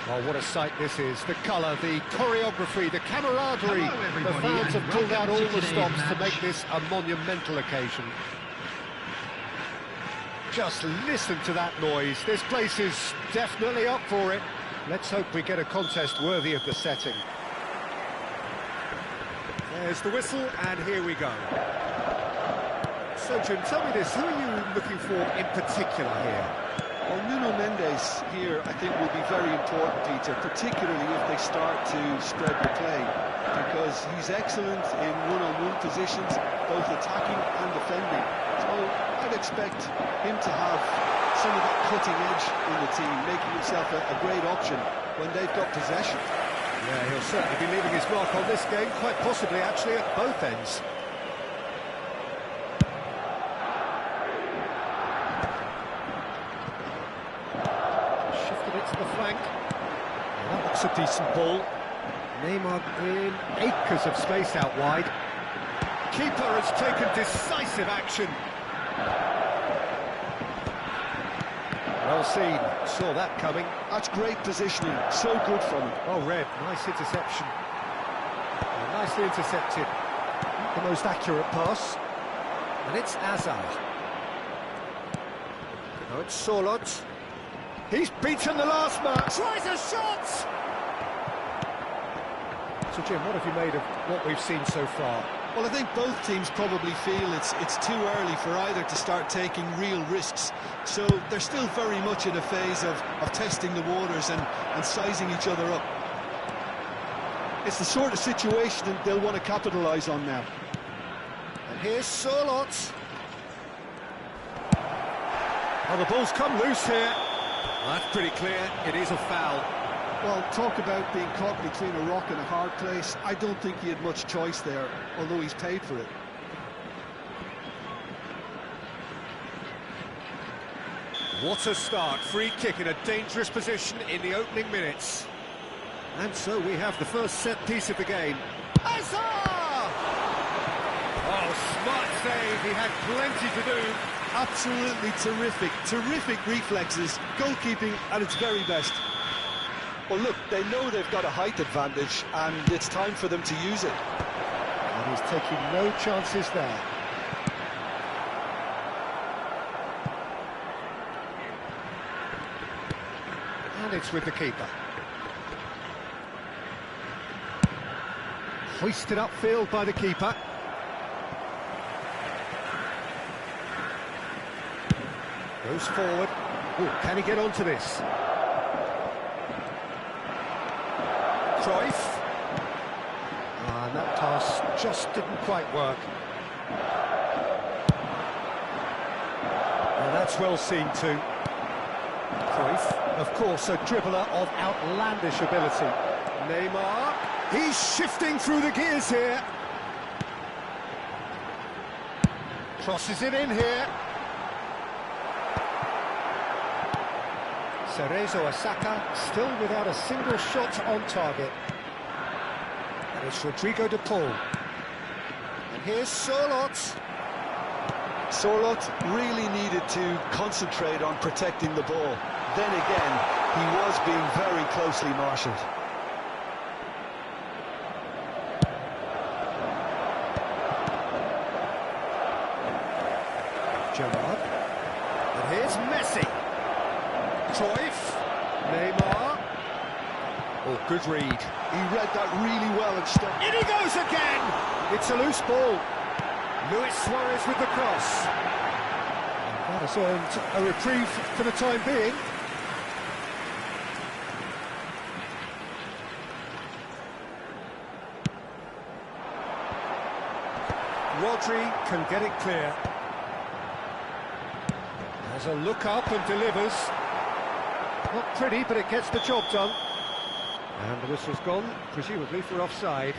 Oh, what a sight this is. The colour, the choreography, the camaraderie. The fans have pulled out all the stops to make this a monumental occasion. Just listen to that noise. This place is definitely up for it. Let's hope we get a contest worthy of the setting. There's the whistle, and here we go. So, Jim, tell me this, who are you looking for in particular here? Well, Nuno Mendes here, I think, will be very important, Peter, particularly if they start to spread the play, because he's excellent in one-on-one positions, both attacking and defending. So I'd expect him to have some of that cutting edge in the team, making himself a great option when they've got possession. Yeah, he'll certainly be leaving his mark on this game, quite possibly actually at both ends. To the flank. Well, that looks a decent ball. Neymar in acres of space out wide. Keeper has taken decisive action. Well seen, saw that coming. That's great positioning, so good from him. Oh, Red, nice interception. Well, nicely intercepted. The most accurate pass. And it's Azar. Now it's Solot. He's beaten the last man. Tries a shot! So, Jim, what have you made of what we've seen so far? Well, I think both teams probably feel it's too early for either to start taking real risks. So they're still very much in a phase of testing the waters and sizing each other up. It's the sort of situation that they'll want to capitalise on now. And here's Sörloth. Oh, the ball's come loose here. Well, that's pretty clear. It is a foul. Well, talk about being caught between a rock and a hard place. I don't think he had much choice there, although he's paid for it. What a start. Free kick in a dangerous position in the opening minutes. And so we have the first set piece of the game. Hazard! Oh, smart save. He had plenty to do. Absolutely terrific, terrific reflexes, goalkeeping at its very best. Well, look, they know they've got a height advantage, and it's time for them to use it. And he's taking no chances there. And it's with the keeper. Hoisted upfield by the keeper. Goes forward. Oh, can he get onto this? Cruyff. And that pass just didn't quite work. Well, that's well seen too. Cruyff, of course, a dribbler of outlandish ability. Neymar. He's shifting through the gears here. Crosses it in here. Cerezo Osaka still without a single shot on target. And it's Rodrigo de Paul. And here's Sörloth. Sörloth really needed to concentrate on protecting the ball. Then again, he was being very closely marshalled. Gerrard. And here's Messi. Cruyff. Neymar. Oh, good read. He read that really well and stopped. In he goes again! It's a loose ball. Luis Suarez with the cross. That has earned a reprieve for the time being. Rodri can get it clear. Has a look up and delivers. Not pretty, but it gets the job done. And the whistle's gone, presumably for offside.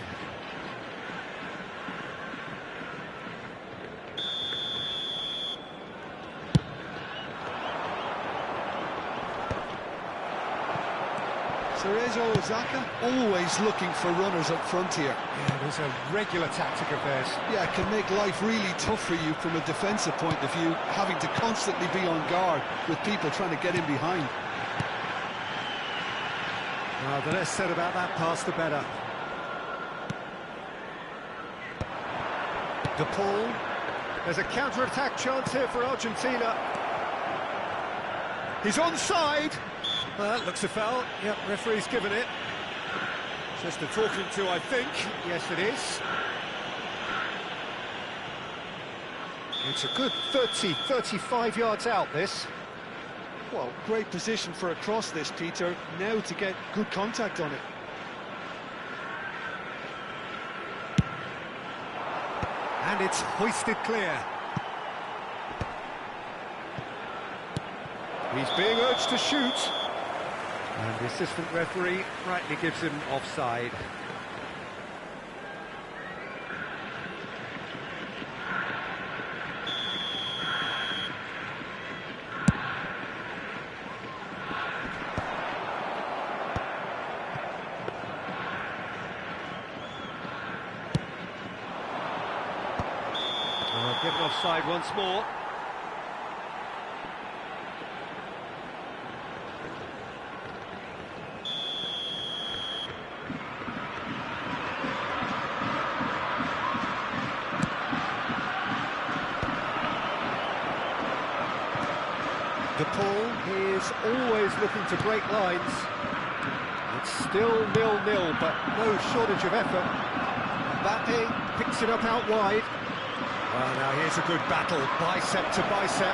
Cerezo Osaka always looking for runners up front here. Yeah, it is a regular tactic of theirs. Yeah, it can make life really tough for you from a defensive point of view, having to constantly be on guard with people trying to get in behind. The less said about that pass, the better. De Paul. There's a counter-attack chance here for Argentina. He's onside. Well, that looks a foul. Yep, referee's given it. Just a talking to, I think. Yes, it is. It's a good 30, 35 yards out, this. Well, great position for a cross this, Peter. Now to get good contact on it. And it's hoisted clear. He's being urged to shoot. And the assistant referee rightly gives him offside. Given offside once more. De Paul is always looking to break lines. It's still 0-0, but no shortage of effort. Mbappe picks it up out wide. Well, now here's a good battle, bicep to bicep.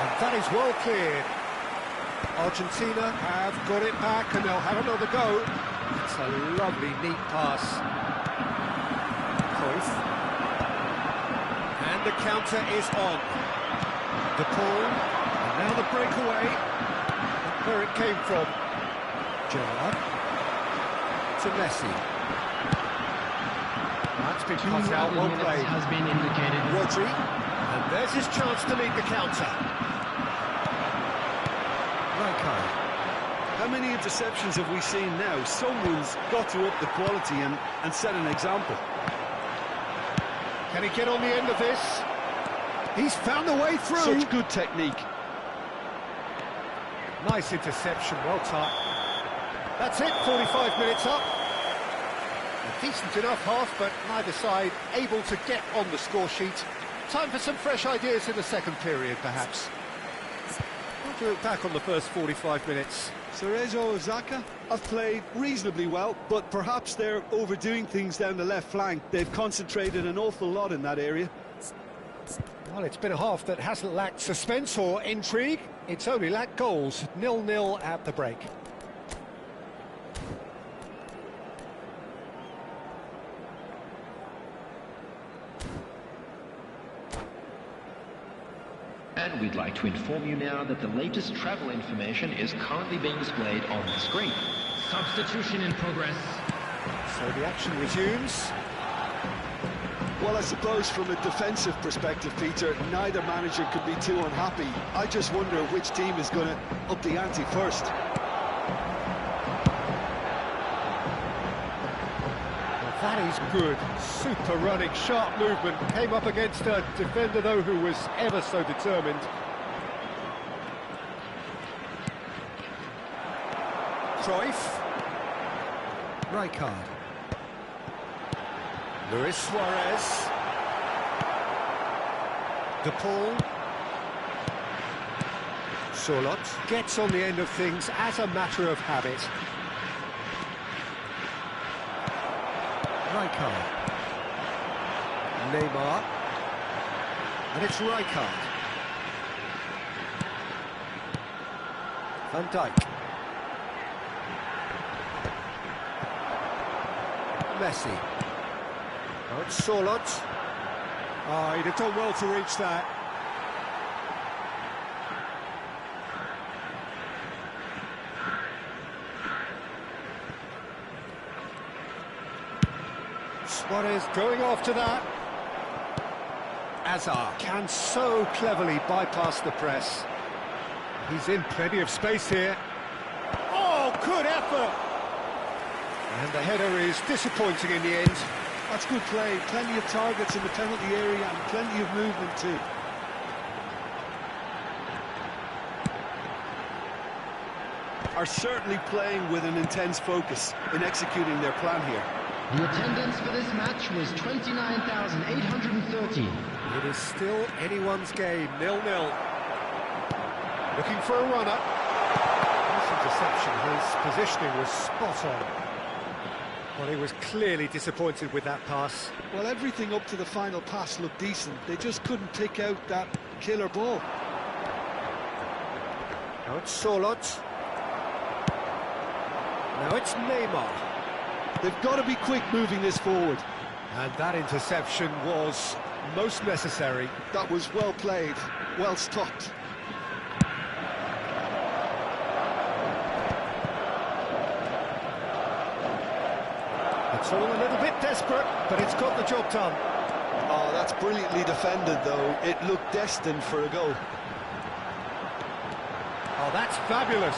And that is well cleared. Argentina have got it back and they'll have another go. It's a lovely, neat pass. Cruyff. And the counter is on. De Paul, and now the breakaway. Where it came from. Gerrard. To Messi. That's been cut out, well played. Has been indicated. Rodri. And there's his chance to lead the counter. How many interceptions have we seen now? Someone's got to up the quality and set an example. Can he get on the end of this? He's found a way through. Such good technique. Nice interception, well timed. That's it, 45 minutes up. A decent enough half, but neither side able to get on the score sheet. Time for some fresh ideas in the second period, perhaps. What do you look back on the first 45 minutes? Cerezo Osaka have played reasonably well, but perhaps they're overdoing things down the left flank. They've concentrated an awful lot in that area. Well, it's been a half that hasn't lacked suspense or intrigue. It's only lacked goals. 0-0 at the break. And we'd like to inform you now that the latest travel information is currently being displayed on the screen. Substitution in progress. So the action resumes. Well, I suppose from a defensive perspective, Peter, neither manager could be too unhappy. I just wonder which team is going to up the ante first. Well, that is good. Super running, sharp movement. Came up against a defender, though, who was ever so determined. Cruyff. Rijkaard. Luis Suarez. De Paul. Solot gets on the end of things as a matter of habit. Rijkaard. Neymar. And it's Rijkaard. Van Dijk. Messi. Oh, it's Solot. Oh, he'd have done well to reach that. Suarez going after that. Hazard can so cleverly bypass the press. He's in plenty of space here. Oh, good effort! And the header is disappointing in the end. That's good play. Plenty of targets in the penalty area and plenty of movement too. Are certainly playing with an intense focus in executing their plan here. The attendance for this match was 29,830. It is still anyone's game, 0-0. Looking for a runner. Nice interception, his positioning was spot on. Well, he was clearly disappointed with that pass. Well, everything up to the final pass looked decent. They just couldn't pick out that killer ball. Now it's Solot. Now it's Neymar. They've got to be quick moving this forward. And that interception was most necessary. That was well played, well stopped. It's all a little bit desperate, but it's got the job done. Oh, that's brilliantly defended, though. It looked destined for a goal. Oh, that's fabulous.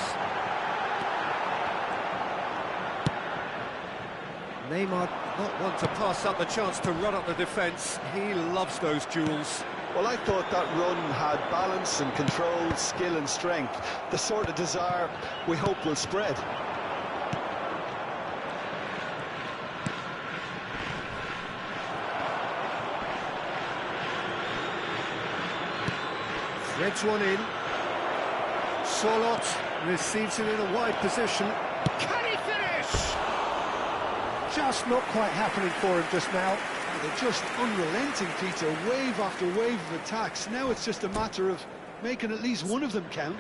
Neymar not one to pass up the chance to run up the defence. He loves those duels. Well, I thought that run had balance and control, skill and strength. The sort of desire we hope will spread. Threads one in. Solot receives it in a wide position. Can he finish? Just not quite happening for him just now. And they're just unrelenting, Peter, wave after wave of attacks. Now it's just a matter of making at least one of them count.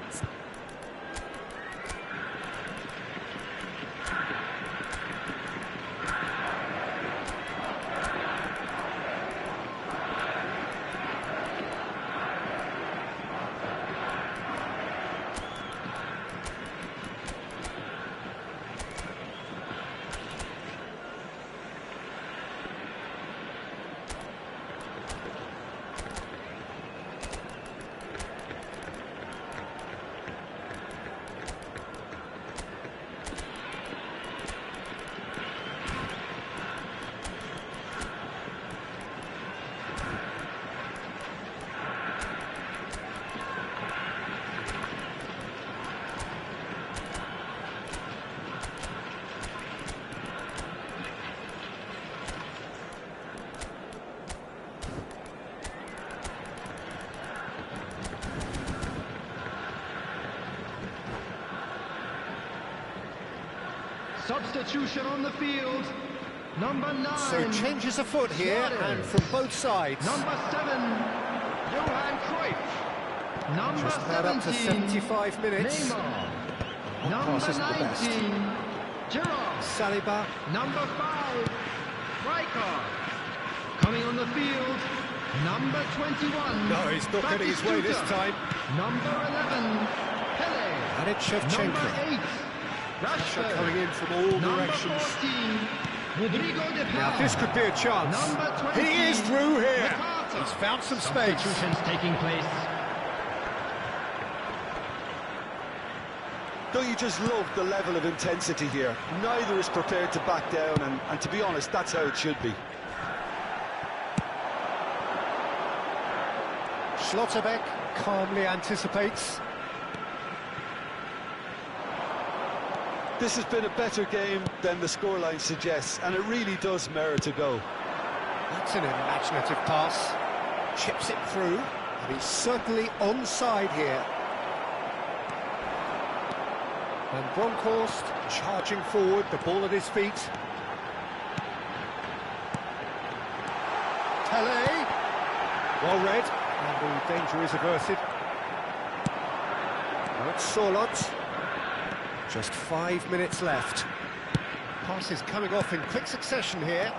Substitution on the field. Number 9. So changes afoot here, and from both sides. Number 7, Johan Cruyff. Number Just about up to 75 minutes. Neymar. One Number pass isn't the best. 19, Gerrard. Saliba. Number 5, Rijkaard. Coming on the field, number 21. No, he's not getting his way this Batistuta. time. Number 11, Pele. And it's Shevchenko. Number 8, Pressure Rashford. coming in from all Number directions. 14, Rodrigo de Now Paul. this could be a chance. Number 20, He is through here. Ricardo. He's found some space. Substitutions taking place. Don't you just love the level of intensity here? Neither is prepared to back down, and to be honest, that's how it should be. Schlotterbeck calmly anticipates. This has been a better game than the scoreline suggests, and it really does merit a go. That's an imaginative pass. Chips it through, and he's certainly onside here. And Bronkhorst charging forward, the ball at his feet. Tele. Well read, and the danger is averted. Now it's Sorlot. Just 5 minutes left. Passes coming off in quick succession here.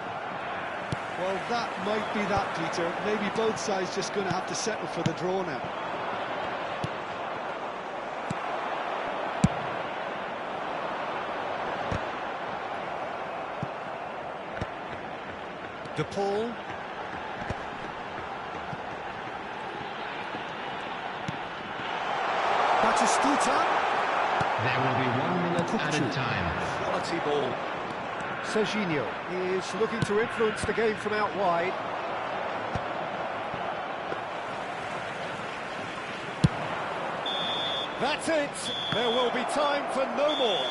Well, that might be that, Peter. Maybe both sides just going to have to settle for the draw now. De Paul. Batistuta. There will be 1 minute added time. Quality ball. Serginho is looking to influence the game from out wide. That's it. There will be time for no more.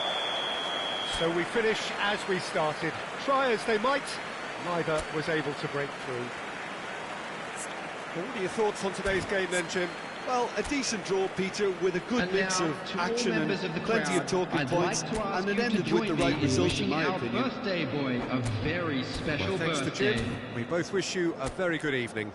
So we finish as we started. Try as they might, neither was able to break through. What are your thoughts on today's game then, Jim? Well, a decent draw, Peter, with a good And mix now, of to all action and members of the plenty of crowd, talking I'd points, like to ask and it you to ended with the join right me result, in wishing my our opinion. birthday boy a very special Thanks to birthday. Jim. We both wish you a very good evening.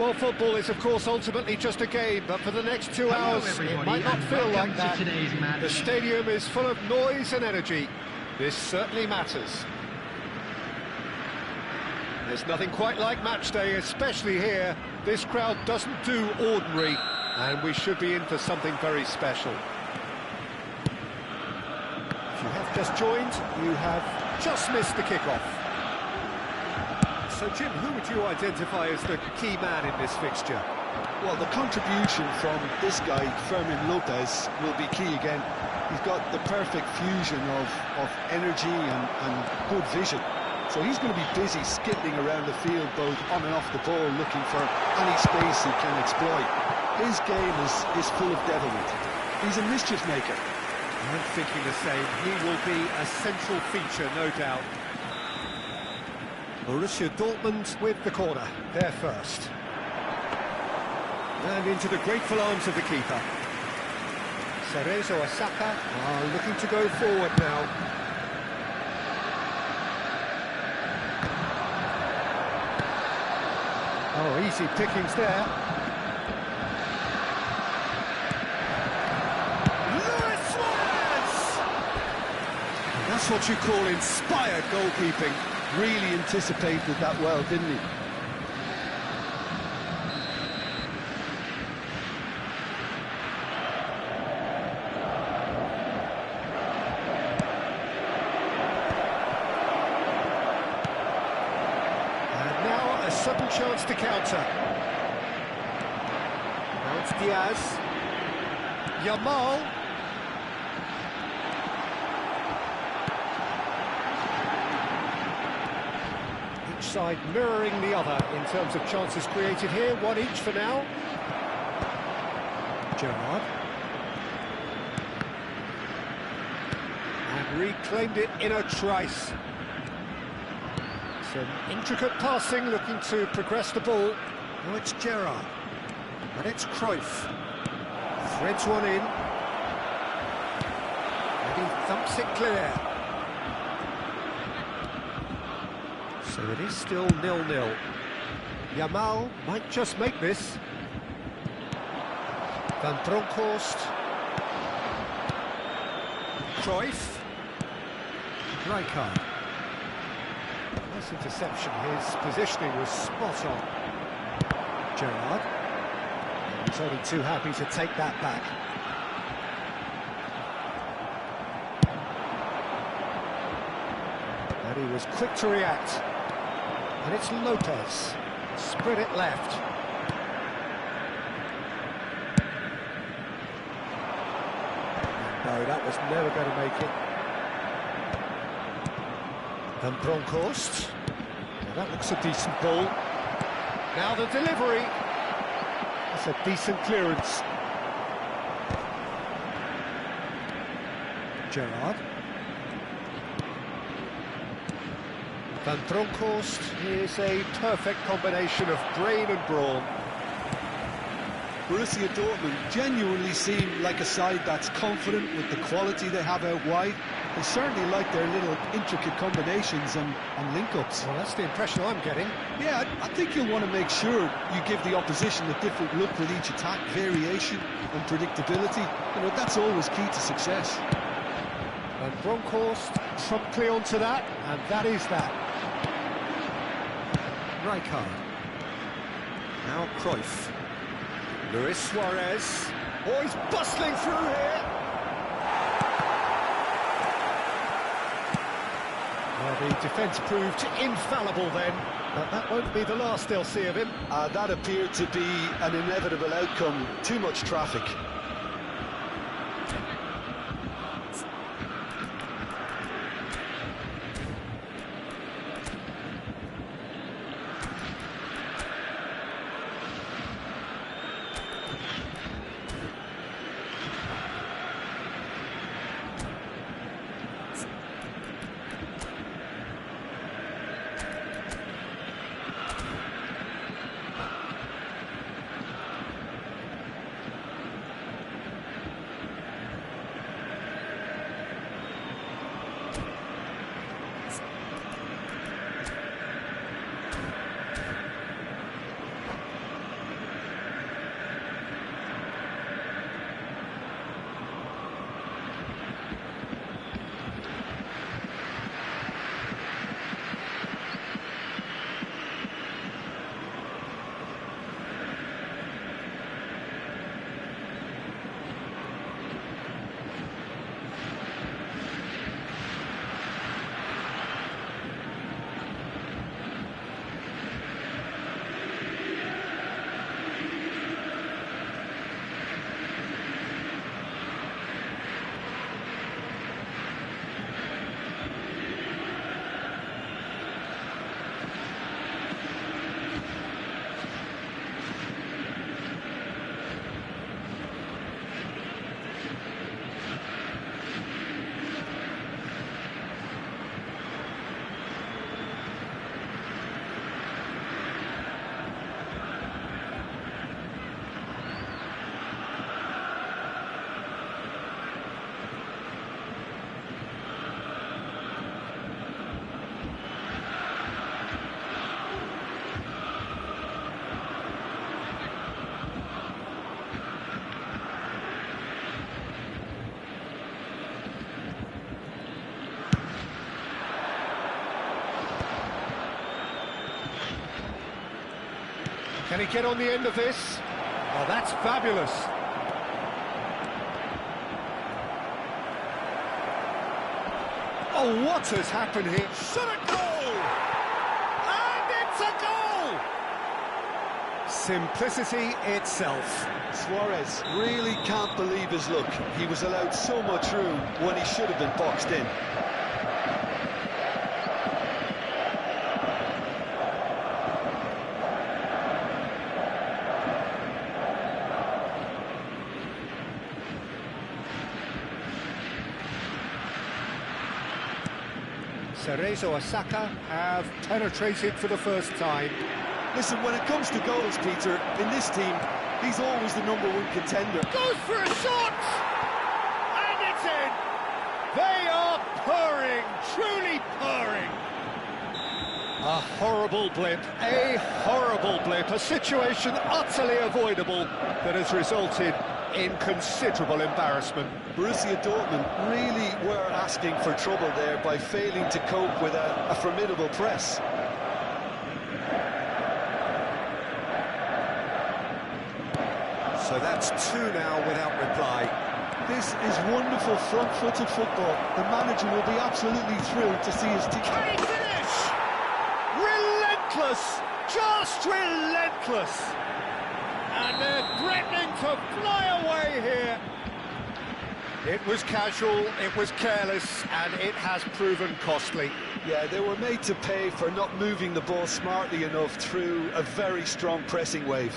Well, football is, of course, ultimately just a game, but for the next 2 hours, it might not feel like that. The stadium is full of noise and energy. This certainly matters. There's nothing quite like match day, especially here. This crowd doesn't do ordinary, and we should be in for something very special. If you have just joined, you have just missed the kickoff. So, Jim, who would you identify as the key man in this fixture? Well, the contribution from this guy, Fermin Lopez, will be key again. He's got the perfect fusion of energy and good vision. So he's going to be busy skipping around the field, both on and off the ball, looking for any space he can exploit. His game is full of devilment. He's a mischief maker. I'm thinking the same. He will be a central feature, no doubt. Borussia Dortmund with the corner, there first. And into the grateful arms of the keeper. Cerezo Osaka are looking to go forward now. Oh, easy pickings there. Luis Suarez! And that's what you call inspired goalkeeping. Really anticipated that well, didn't he? And now a sudden chance to counter. Now it's Diaz. Yamal. Side mirroring the other in terms of chances created here, one each for now. Gerrard. And reclaimed it in a trice. Some intricate passing, looking to progress the ball. Now it's Gerrard. And it's Cruyff. Threads one in. And he thumps it clear. So it is still 0-0. Yamal might just make this. Van Bronckhorst. Cruyff. Rijkaard. Nice interception. His positioning was spot on. Gerrard. He's only too happy to take that back. And he was quick to react. And it's Lopez. Spread it left. No, that was never going to make it. Van Bronckhorst. Well, that looks a decent ball. Now the delivery. That's a decent clearance. Gerrard. Van Bronckhorst is a perfect combination of brain and brawn. Borussia Dortmund genuinely seem like a side that's confident with the quality they have out wide. They certainly like their little intricate combinations and link-ups. Well, that's the impression I'm getting. Yeah, I think you'll want to make sure you give the opposition a different look with each attack, variation and predictability. You know, that's always key to success. And Bronckhorst promptly onto that, and that is that. Rijkaard. Now Cruyff. Luis Suarez. Oh, he's bustling through here. Well, the defence proved infallible then, but that won't be the last they'll see of him. That appeared to be an inevitable outcome. Too much traffic. Can he get on the end of this? Oh, that's fabulous. Oh, what has happened here? Shot a goal! And it's a goal! Simplicity itself. Suarez really can't believe his luck. He was allowed so much room when he should have been boxed in. Cerezo Osaka have penetrated for the first time. Listen, when it comes to goals, Peter, in this team, he's always the #1 contender. Goes for a shot! And it's in! They are purring, truly purring. A horrible blip, a situation utterly avoidable that has resulted in considerable embarrassment. Borussia Dortmund really were asking for trouble there by failing to cope with a formidable press. So that's 2 now without reply. This is wonderful front-footed football. The manager will be absolutely thrilled to see his team. Can he finish? Relentless! Just relentless! And they're threatening to fly away here. It was casual, it was careless, and it has proven costly. Yeah, they were made to pay for not moving the ball smartly enough through a very strong pressing wave.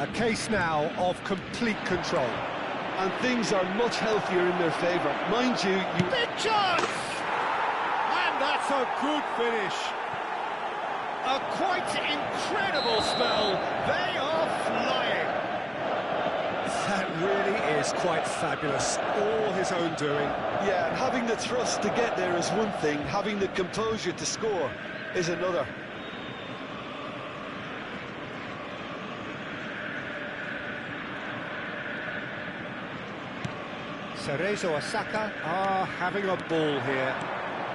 A case now of complete control. And things are much healthier in their favour. Mind you, Big chance! And that's a good finish. A quite incredible spell. They are flying. That really is quite fabulous. All his own doing. Yeah, and having the thrust to get there is one thing. Having the composure to score is another. Cerezo Osaka are having a ball here.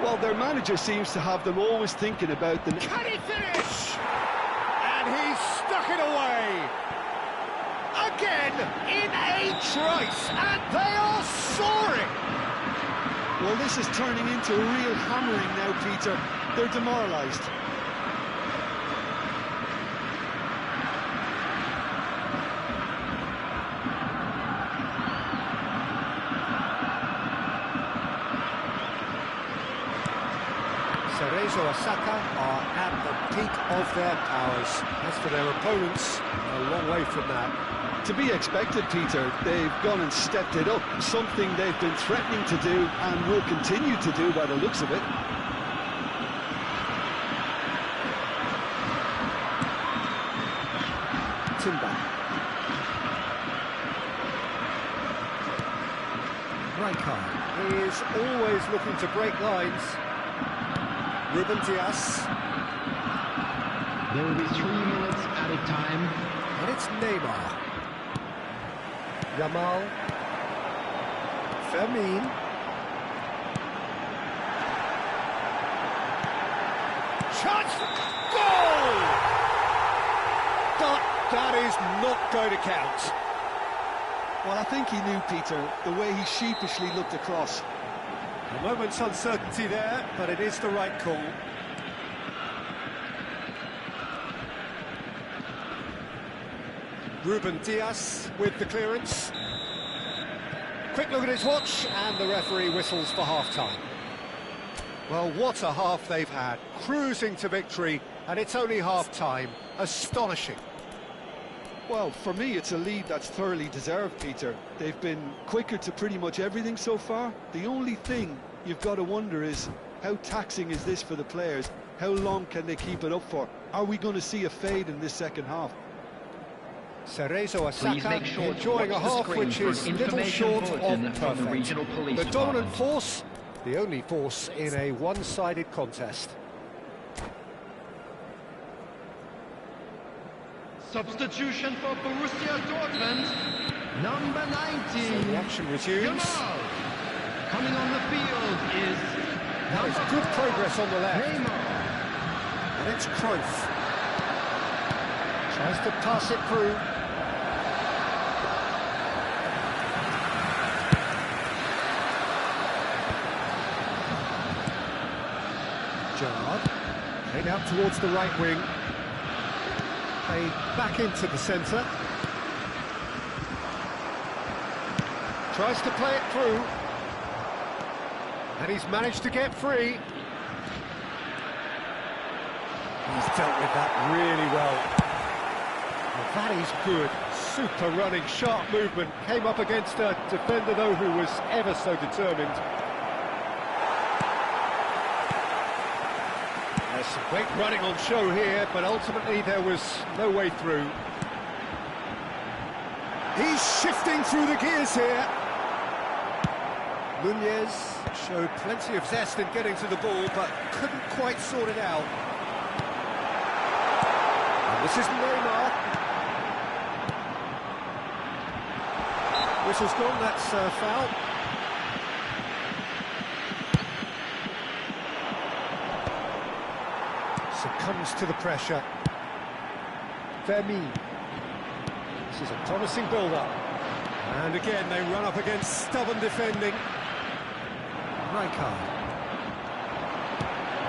Well, their manager seems to have them always thinking about the... Can he finish? And he's stuck it away. Again, in a trice, and they are soaring. Well, this is turning into a real hammering now, Peter. They're demoralised. Cerezo Osaka are at the peak of their powers. As for their opponents, a long way from that. To be expected, Peter. They've gone and stepped it up, something they've been threatening to do and will continue to do by the looks of it. Timber. Rijkaard is always looking to break lines. Ruben Dias. There will be 3 minutes added time. And it's Neymar. Yamal. Fermin. Chance! Goal! But that is not going to count. Well, I think he knew, Peter, the way he sheepishly looked across. A moment's uncertainty there, but it is the right call. Ruben Dias with the clearance. Quick look at his watch, and the referee whistles for half-time. Well, what a half they've had. Cruising to victory, and it's only half-time. Astonishing. Well, for me, it's a lead that's thoroughly deserved, Peter. They've been quicker to pretty much everything so far. The only thing you've got to wonder is, how taxing is this for the players? How long can they keep it up for? Are we going to see a fade in this second half? Cerezo Osaka Sure enjoying a half which is little short of perfect. The dominant force, the only force in a one-sided contest. Substitution for Borussia Dortmund, number 19. So the action resumes. Yamal. Coming on the field is That is good progress on the left. Neymar. And it's Cruyff. Tries to pass it through. Gerrard. Played out towards the right wing. Played back into the centre. Tries to play it through. And he's managed to get free. He's dealt with that really well. Well, that is good. Super running, sharp movement. Came up against a defender, though, who was ever so determined. There's some great running on show here, but ultimately there was no way through. He's shifting through the gears here. Nunez showed plenty of zest in getting to the ball, but couldn't quite sort it out. And this is Neymar. Whistle's gone, that's a foul. Succumbs to the pressure. Vermeer. This is a promising build-up. And again, they run up against stubborn defending. Rijkaard.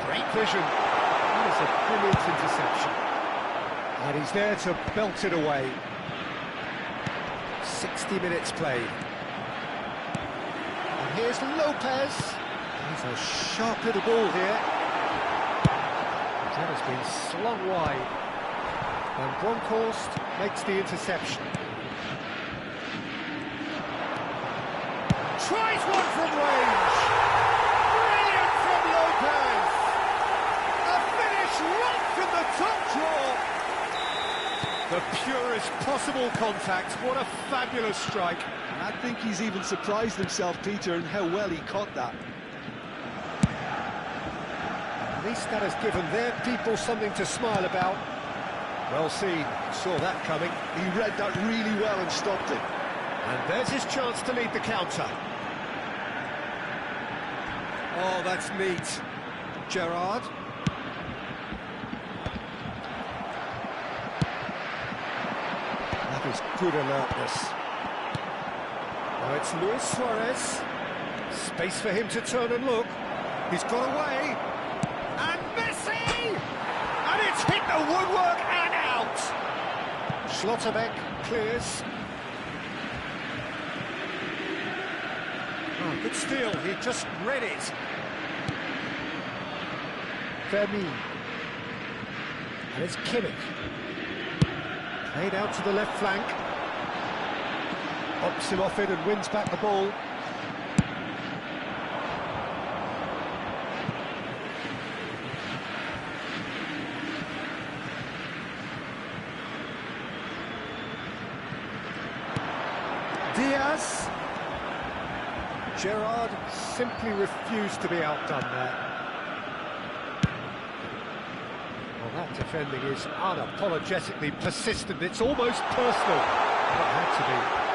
Great vision. That is a brilliant interception. And he's there to belt it away. 60 minutes played. And here's Lopez. He's a sharp little ball here. That has been slung wide. And Bronkhorst makes the interception. Tries one from range. Brilliant from Lopez. A finish right from the top draw. The purest possible contact. What a fabulous strike. And I think he's even surprised himself, Peter, in how well he caught that. At least that has given their people something to smile about. Well seen, saw that coming. He read that really well and stopped it. And there's his chance to lead the counter. Oh, that's neat. Gerrard. That is good alertness. Now it's Luis Suarez. Space for him to turn and look. He's got away. And Messi! And it's hit the woodwork and out. Schlotterbeck clears. Oh, good steal, he just read it. Vermeer. And it's Kimmich. Played out to the left flank. Hops him off it and wins back the ball. Diaz. Gerrard simply refused to be outdone there. Well, that defending is unapologetically persistent. It's almost personal. Well, it had to be.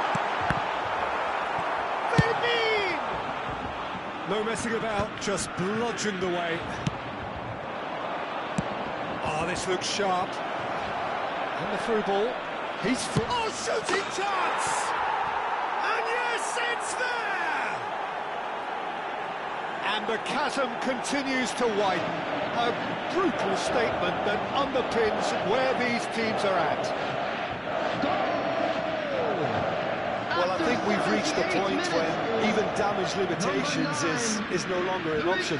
No messing about, just bludgeoned away. Oh, this looks sharp. And the through ball. He's free. Oh, shooting chance! And yes, it's there! And the chasm continues to widen. A brutal statement that underpins where these teams are at. Well, I think we've reached the point when even damage limitations is no longer an option.